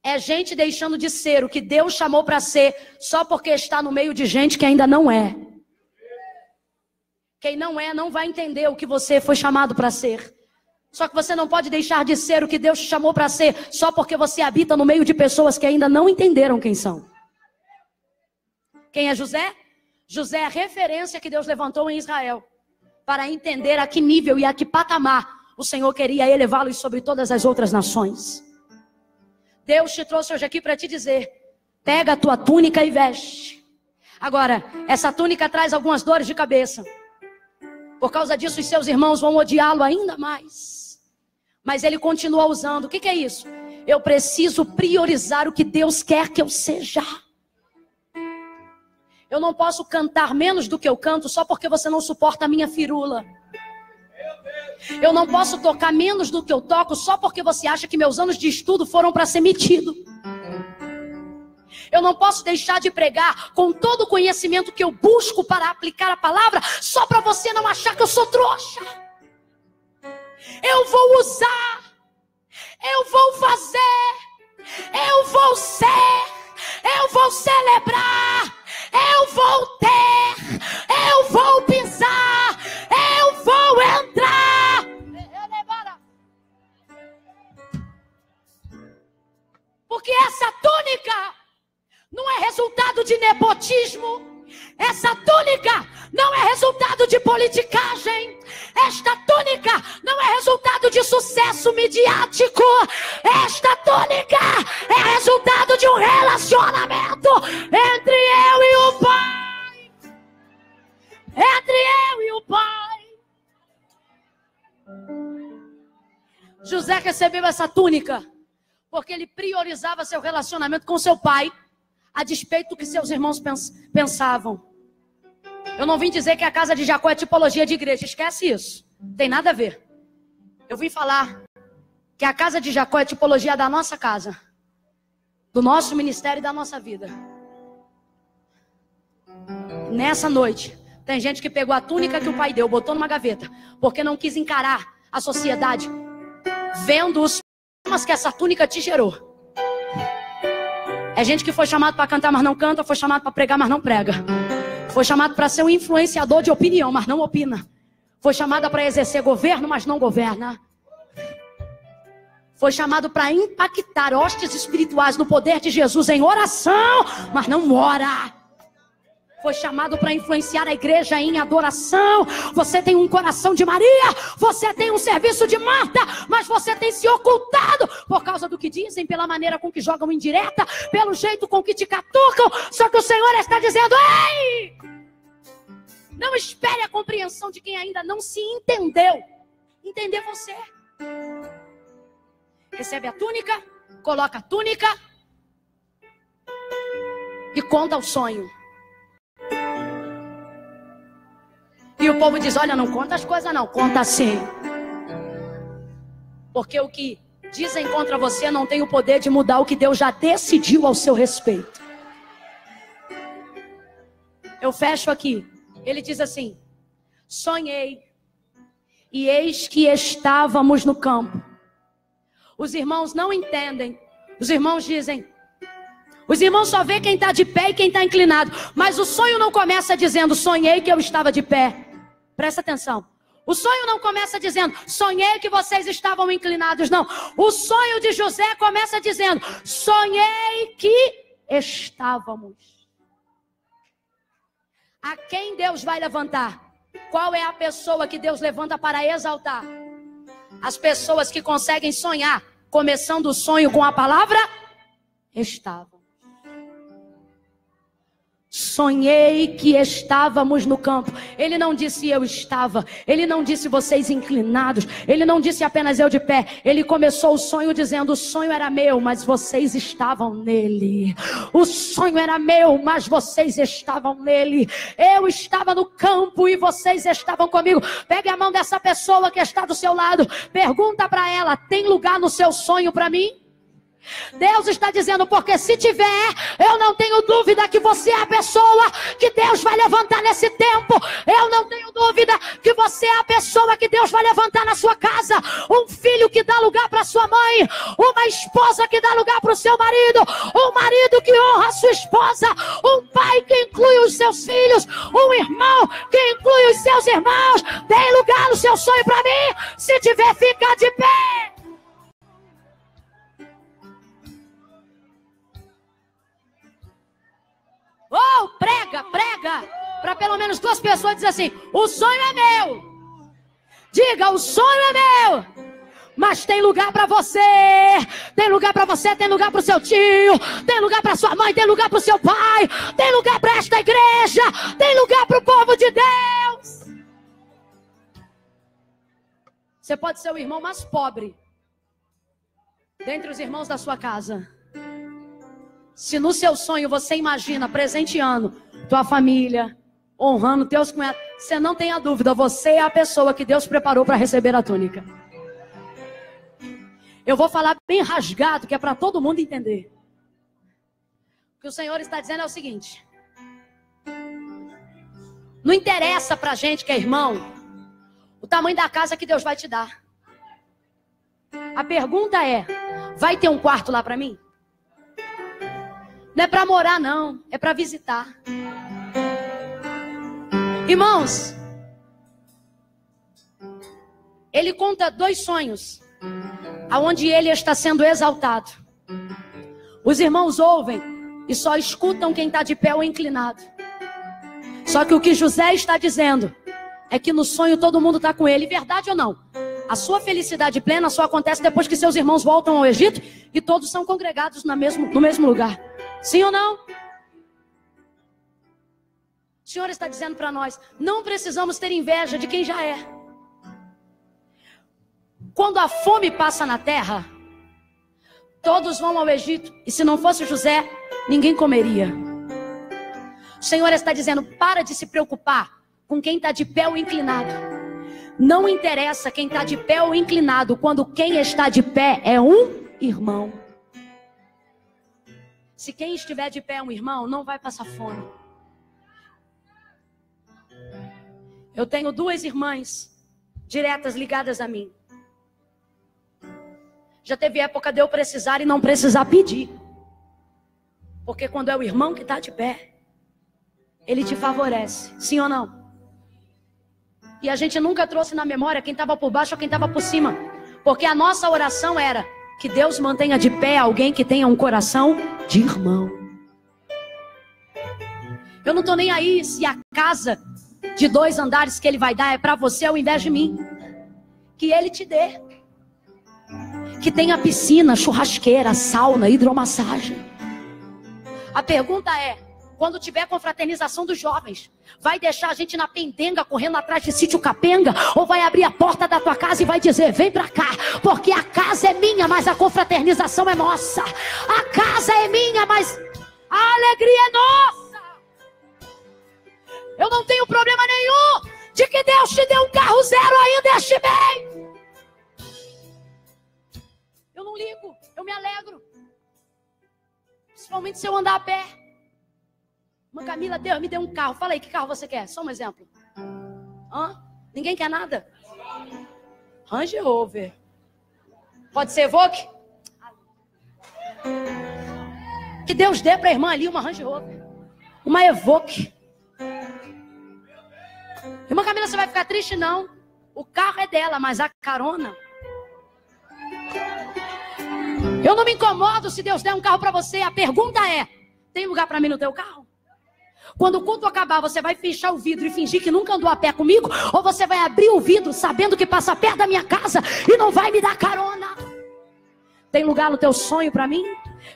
É gente deixando de ser o que Deus chamou para ser, só porque está no meio de gente que ainda não é. Quem não é, não vai entender o que você foi chamado para ser. Só que você não pode deixar de ser o que Deus te chamou para ser, só porque você habita no meio de pessoas que ainda não entenderam quem são. Quem é José? José é a referência que Deus levantou em Israel, para entender a que nível e a que patamar o Senhor queria elevá-los sobre todas as outras nações. Deus te trouxe hoje aqui para te dizer: pega a tua túnica e veste. Agora, essa túnica traz algumas dores de cabeça. Por causa disso, os seus irmãos vão odiá-lo ainda mais. Mas ele continua usando. O que é isso? Eu preciso priorizar o que Deus quer que eu seja. Eu não posso cantar menos do que eu canto só porque você não suporta a minha firula. Eu não posso tocar menos do que eu toco só porque você acha que meus anos de estudo foram para ser metido. Eu não posso deixar de pregar com todo o conhecimento que eu busco para aplicar a palavra, só para você não achar que eu sou trouxa. Eu vou usar, eu vou fazer, eu vou ser, eu vou celebrar, eu vou ter, eu vou pisar, eu vou entrar. Porque essa túnica não é resultado de nepotismo. Essa túnica não é resultado de politicagem. Esta túnica não é resultado de sucesso midiático. Esta túnica é resultado de um relacionamento entre eu e o Pai. Entre eu e o Pai. José recebeu essa túnica porque ele priorizava seu relacionamento com seu pai, a despeito do que seus irmãos pensavam. Eu não vim dizer que a casa de Jacó é tipologia de igreja. Esquece isso. Não tem nada a ver. Eu vim falar que a casa de Jacó é tipologia da nossa casa, do nosso ministério e da nossa vida. Nessa noite, tem gente que pegou a túnica que o pai deu, botou numa gaveta, porque não quis encarar a sociedade, vendo os problemas que essa túnica te gerou. É gente que foi chamado para cantar, mas não canta. Foi chamado para pregar, mas não prega. Foi chamado para ser um influenciador de opinião, mas não opina. Foi chamado para exercer governo, mas não governa. Foi chamado para impactar hostes espirituais no poder de Jesus em oração, mas não ora. Foi chamado para influenciar a igreja em adoração. Você tem um coração de Maria, você tem um serviço de Marta, mas você tem se ocultado por causa do que dizem, pela maneira com que jogam indireta, pelo jeito com que te catucam. Só que o Senhor está dizendo: ei! Não espere a compreensão de quem ainda não se entendeu. Entender você. recebe a túnica, coloca a túnica e conta o sonho. E o povo diz, olha, não conta as coisas não, conta sim. Porque o que dizem contra você não tem o poder de mudar o que Deus já decidiu ao seu respeito. Eu fecho aqui. Ele diz assim, sonhei e eis que estávamos no campo. Os irmãos não entendem. Os irmãos dizem, os irmãos só vê quem está de pé e quem está inclinado. Mas o sonho não começa dizendo, sonhei que eu estava de pé. Presta atenção. O sonho não começa dizendo, sonhei que vocês estavam inclinados. Não. O sonho de José começa dizendo, sonhei que estávamos. A quem Deus vai levantar? Qual é a pessoa que Deus levanta para exaltar? As pessoas que conseguem sonhar, começando o sonho com a palavra, estavam. Sonhei que estávamos no campo. Ele não disse eu estava. Ele não disse vocês inclinados. Ele não disse apenas eu de pé. Ele começou o sonho dizendo, o sonho era meu, mas vocês estavam nele. O sonho era meu, mas vocês estavam nele. Eu estava no campo e vocês estavam comigo. Pegue a mão dessa pessoa que está do seu lado. Pergunta para ela, tem lugar no seu sonho para mim? Deus está dizendo, porque se tiver, eu não tenho dúvida que você é a pessoa que Deus vai levantar nesse tempo. Eu não tenho dúvida que você é a pessoa que Deus vai levantar na sua casa. Um filho que dá lugar para sua mãe, uma esposa que dá lugar para o seu marido, um marido que honra a sua esposa, um pai que inclui os seus filhos, um irmão que inclui os seus irmãos. Tem lugar no seu sonho para mim? Se tiver, fica de pé. Oh, prega, para pelo menos 2 pessoas dizer assim, o sonho é meu. Diga, o sonho é meu. Mas tem lugar para você. Tem lugar para você, tem lugar para o seu tio, tem lugar para sua mãe, tem lugar para o seu pai, tem lugar para esta igreja, tem lugar para o povo de Deus. Você pode ser o irmão mais pobre dentre os irmãos da sua casa. Se no seu sonho você imagina presenteando tua família, honrando teus cunhados, você não tenha dúvida, você é a pessoa que Deus preparou para receber a túnica. Eu vou falar bem rasgado, que é para todo mundo entender. O que o Senhor está dizendo é o seguinte: não interessa pra gente que é irmão o tamanho da casa que Deus vai te dar. A pergunta é, vai ter um quarto lá para mim? Não é para morar não, é para visitar. Irmãos, ele conta 2 sonhos, aonde ele está sendo exaltado. Os irmãos ouvem e só escutam quem está de pé ou inclinado. Só que o que José está dizendo é que no sonho todo mundo está com ele. Verdade ou não? A sua felicidade plena só acontece depois que seus irmãos voltam ao Egito e todos são congregados no mesmo lugar. Sim ou não? O Senhor está dizendo para nós, não precisamos ter inveja de quem já é. Quando a fome passa na terra, todos vão ao Egito. E se não fosse José, ninguém comeria. O Senhor está dizendo, para de se preocupar com quem está de pé ou inclinado. Não interessa quem está de pé ou inclinado, quando quem está de pé é um irmão. Se quem estiver de pé é um irmão, não vai passar fome. Eu tenho 2 irmãs diretas ligadas a mim. Já teve época de eu precisar e não precisar pedir. Porque quando é o irmão que está de pé, ele te favorece. Sim ou não? E a gente nunca trouxe na memória quem estava por baixo ou quem estava por cima. Porque a nossa oração era que Deus mantenha de pé alguém que tenha um coração de irmão. Eu não estou nem aí se a casa de 2 andares que ele vai dar é para você ao invés de mim. Que ele te dê. Que tenha piscina, churrasqueira, sauna, hidromassagem. A pergunta é, Quando tiver confraternização dos jovens, vai deixar a gente na pendenga, correndo atrás de sítio capenga, ou vai abrir a porta da tua casa e vai dizer, vem pra cá, porque a casa é minha, mas a confraternização é nossa. A casa é minha, mas a alegria é nossa. Eu não tenho problema nenhum de que Deus te dê um carro zero ainda este mês. Eu não ligo, eu me alegro. Principalmente se eu andar a pé. Uma Camila, Deus me deu um carro. Fala aí, que carro você quer? Só um exemplo. Ninguém quer nada? Range Rover. Pode ser Evoque? Que Deus dê para a irmã ali uma Range Rover. Uma Evoque. Irmã Camila, você vai ficar triste? Não. O carro é dela, mas a carona... Eu não me incomodo se Deus der um carro para você. A pergunta é, tem lugar para mim no teu carro? Quando o culto acabar, você vai fechar o vidro e fingir que nunca andou a pé comigo? Ou você vai abrir o vidro sabendo que passa perto da minha casa e não vai me dar carona? Tem lugar no teu sonho para mim?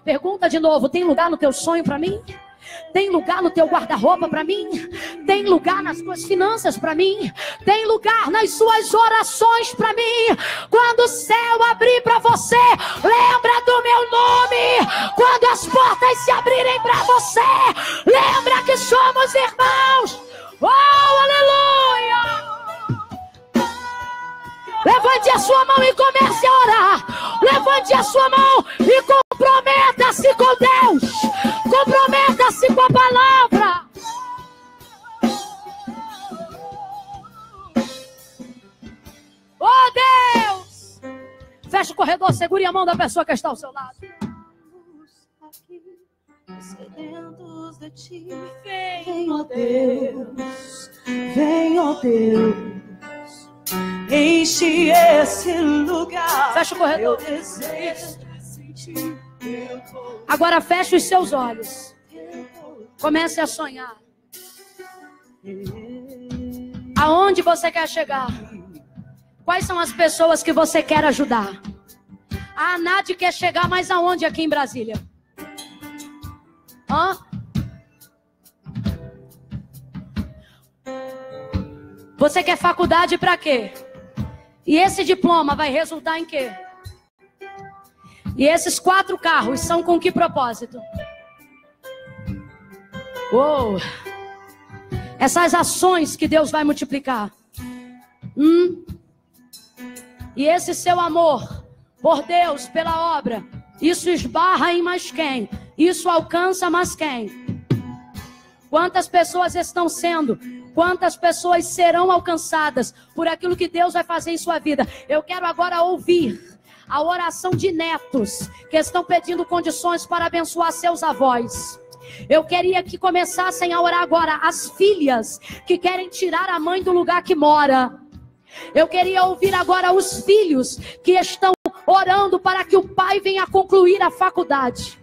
Pergunta de novo, tem lugar no teu sonho para mim? Tem lugar no teu guarda-roupa para mim? Tem lugar nas tuas finanças para mim? Tem lugar nas suas orações para mim? Quando o céu abrir para você, lembra do meu nome. Quando as portas se abrirem para você, lembra que somos irmãos. Oh, aleluia! Levante a sua mão e comece a orar. Levante a sua mão e comprometa-se com Deus. Comprometa-se com a palavra. Oh, Deus! Fecha o corredor, segure a mão da pessoa que está ao seu lado. Sedentos de ti, vem, ó Deus. Vem, ó Deus. Enche esse lugar. Fecha o corredor. Agora feche os seus olhos. Comece a sonhar. Aonde você quer chegar? Quais são as pessoas que você quer ajudar? A Nádia quer chegar mais aonde aqui em Brasília? Você quer faculdade para quê? E esse diploma vai resultar em quê? E esses 4 carros são com que propósito? Essas ações que Deus vai multiplicar. E esse seu amor por Deus, pela obra, isso esbarra em mais quem? Isso alcança mais quem? Quantas pessoas estão sendo? Quantas pessoas serão alcançadas por aquilo que Deus vai fazer em sua vida? Eu quero agora ouvir a oração de netos que estão pedindo condições para abençoar seus avós. Eu queria que começassem a orar agora as filhas que querem tirar a mãe do lugar que mora. Eu queria ouvir agora os filhos que estão orando para que o pai venha concluir a faculdade.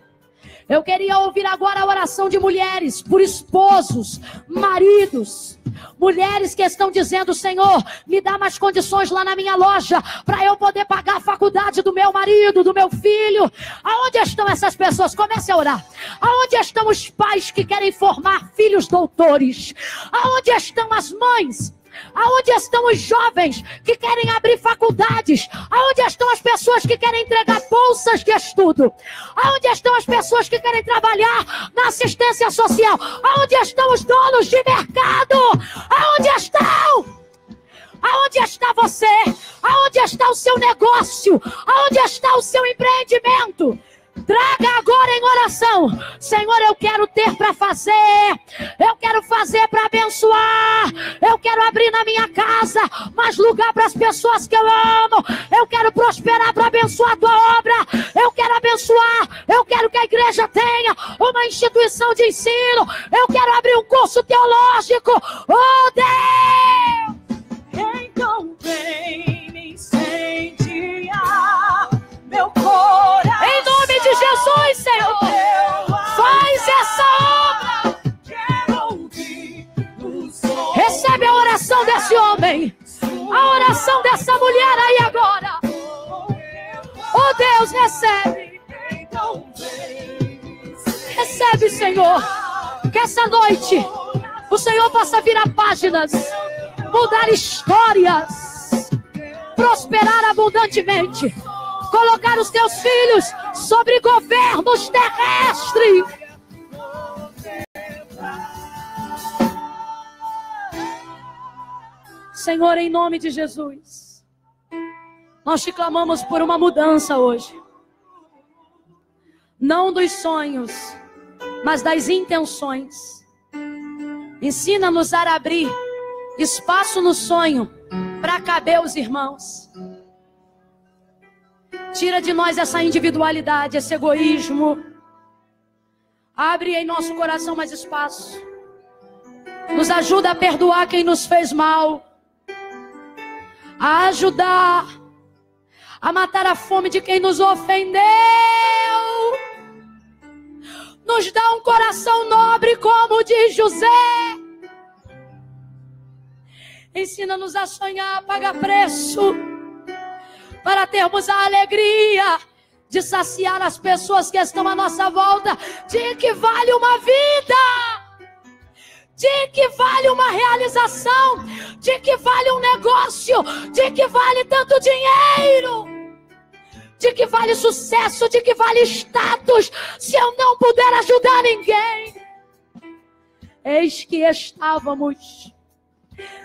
Eu queria ouvir agora a oração de mulheres por esposos, maridos. Mulheres que estão dizendo, Senhor, me dá mais condições lá na minha loja para eu poder pagar a faculdade do meu marido, do meu filho. Aonde estão essas pessoas? Comece a orar. Aonde estão os pais que querem formar filhos doutores? Aonde estão as mães? Aonde estão os jovens que querem abrir faculdades? Aonde estão as pessoas que querem entregar bolsas de estudo? Aonde estão as pessoas que querem trabalhar na assistência social? Aonde estão os donos de mercado? Aonde estão? Aonde está você? Aonde está o seu negócio? Aonde está o seu empreendimento? Traga agora em oração. Senhor, eu quero ter para fazer. Eu quero fazer para abençoar. Eu quero abrir na minha casa mais lugar para as pessoas que eu amo. Eu quero prosperar para abençoar a tua obra. Eu quero abençoar. Eu quero que a igreja tenha uma instituição de ensino. Eu quero abrir um curso teológico. Oh Deus! Então vem me incendiar meu coração. Em nome de Jesus, Senhor, faz essa obra. Recebe a oração desse homem, a oração dessa mulher aí agora. Oh Deus, recebe. Recebe, Senhor. Que essa noite o Senhor possa virar páginas, mudar histórias, prosperar abundantemente, colocar os teus filhos sobre governos terrestres. Senhor, em nome de Jesus, nós te clamamos por uma mudança hoje. Não dos sonhos, mas das intenções. Ensina-nos a abrir espaço no sonho para caber os irmãos. Tira de nós essa individualidade, esse egoísmo. Abre em nosso coração mais espaço. Nos ajuda a perdoar quem nos fez mal. A ajudar a matar a fome de quem nos ofendeu. Nos dá um coração nobre como o de José. Ensina-nos a sonhar, a pagar preço, para termos a alegria de saciar as pessoas que estão à nossa volta, de que vale uma vida, de que vale uma realização, de que vale um negócio, de que vale tanto dinheiro, de que vale sucesso, de que vale status, se eu não puder ajudar ninguém. Eis que estávamos,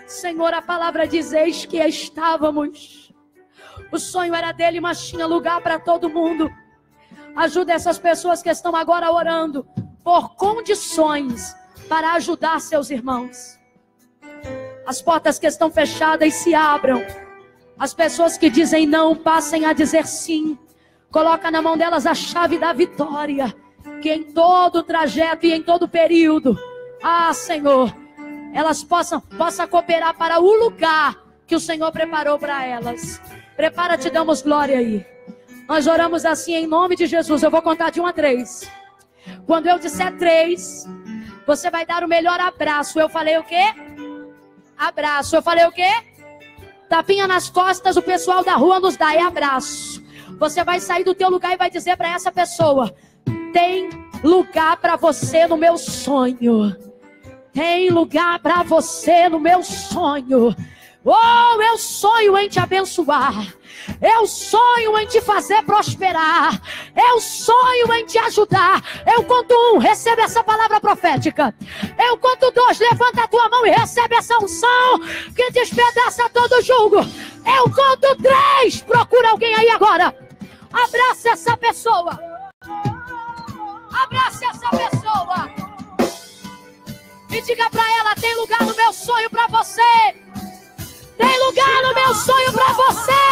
Senhor, a palavra diz, eis que estávamos. O sonho era dele, mas tinha lugar para todo mundo. Ajuda essas pessoas que estão agora orando por condições para ajudar seus irmãos. As portas que estão fechadas se abram. As pessoas que dizem não passem a dizer sim. Coloca na mão delas a chave da vitória, que em todo o trajeto e em todo o período, Senhor, elas possam cooperar para o lugar que o Senhor preparou para elas. Prepara-te, damos glória aí. Nós oramos assim em nome de Jesus. Eu vou contar de 1 a 3. Quando eu disser 3, você vai dar o melhor abraço. Eu falei o quê? Abraço. Eu falei o quê? Tapinha nas costas, o pessoal da rua nos dá, é abraço. Você vai sair do teu lugar e vai dizer para essa pessoa: tem lugar para você no meu sonho. Tem lugar para você no meu sonho. Oh, eu sonho em te abençoar. Eu sonho em te fazer prosperar. Eu sonho em te ajudar. Eu conto 1, recebe essa palavra profética. Eu conto 2, levanta a tua mão e recebe essa unção que despedaça todo jugo. Eu conto 3, procura alguém aí agora. Abraça essa pessoa. Abraça essa pessoa. E diga pra ela: tem lugar no meu sonho pra você. Tem lugar no meu sonho pra você.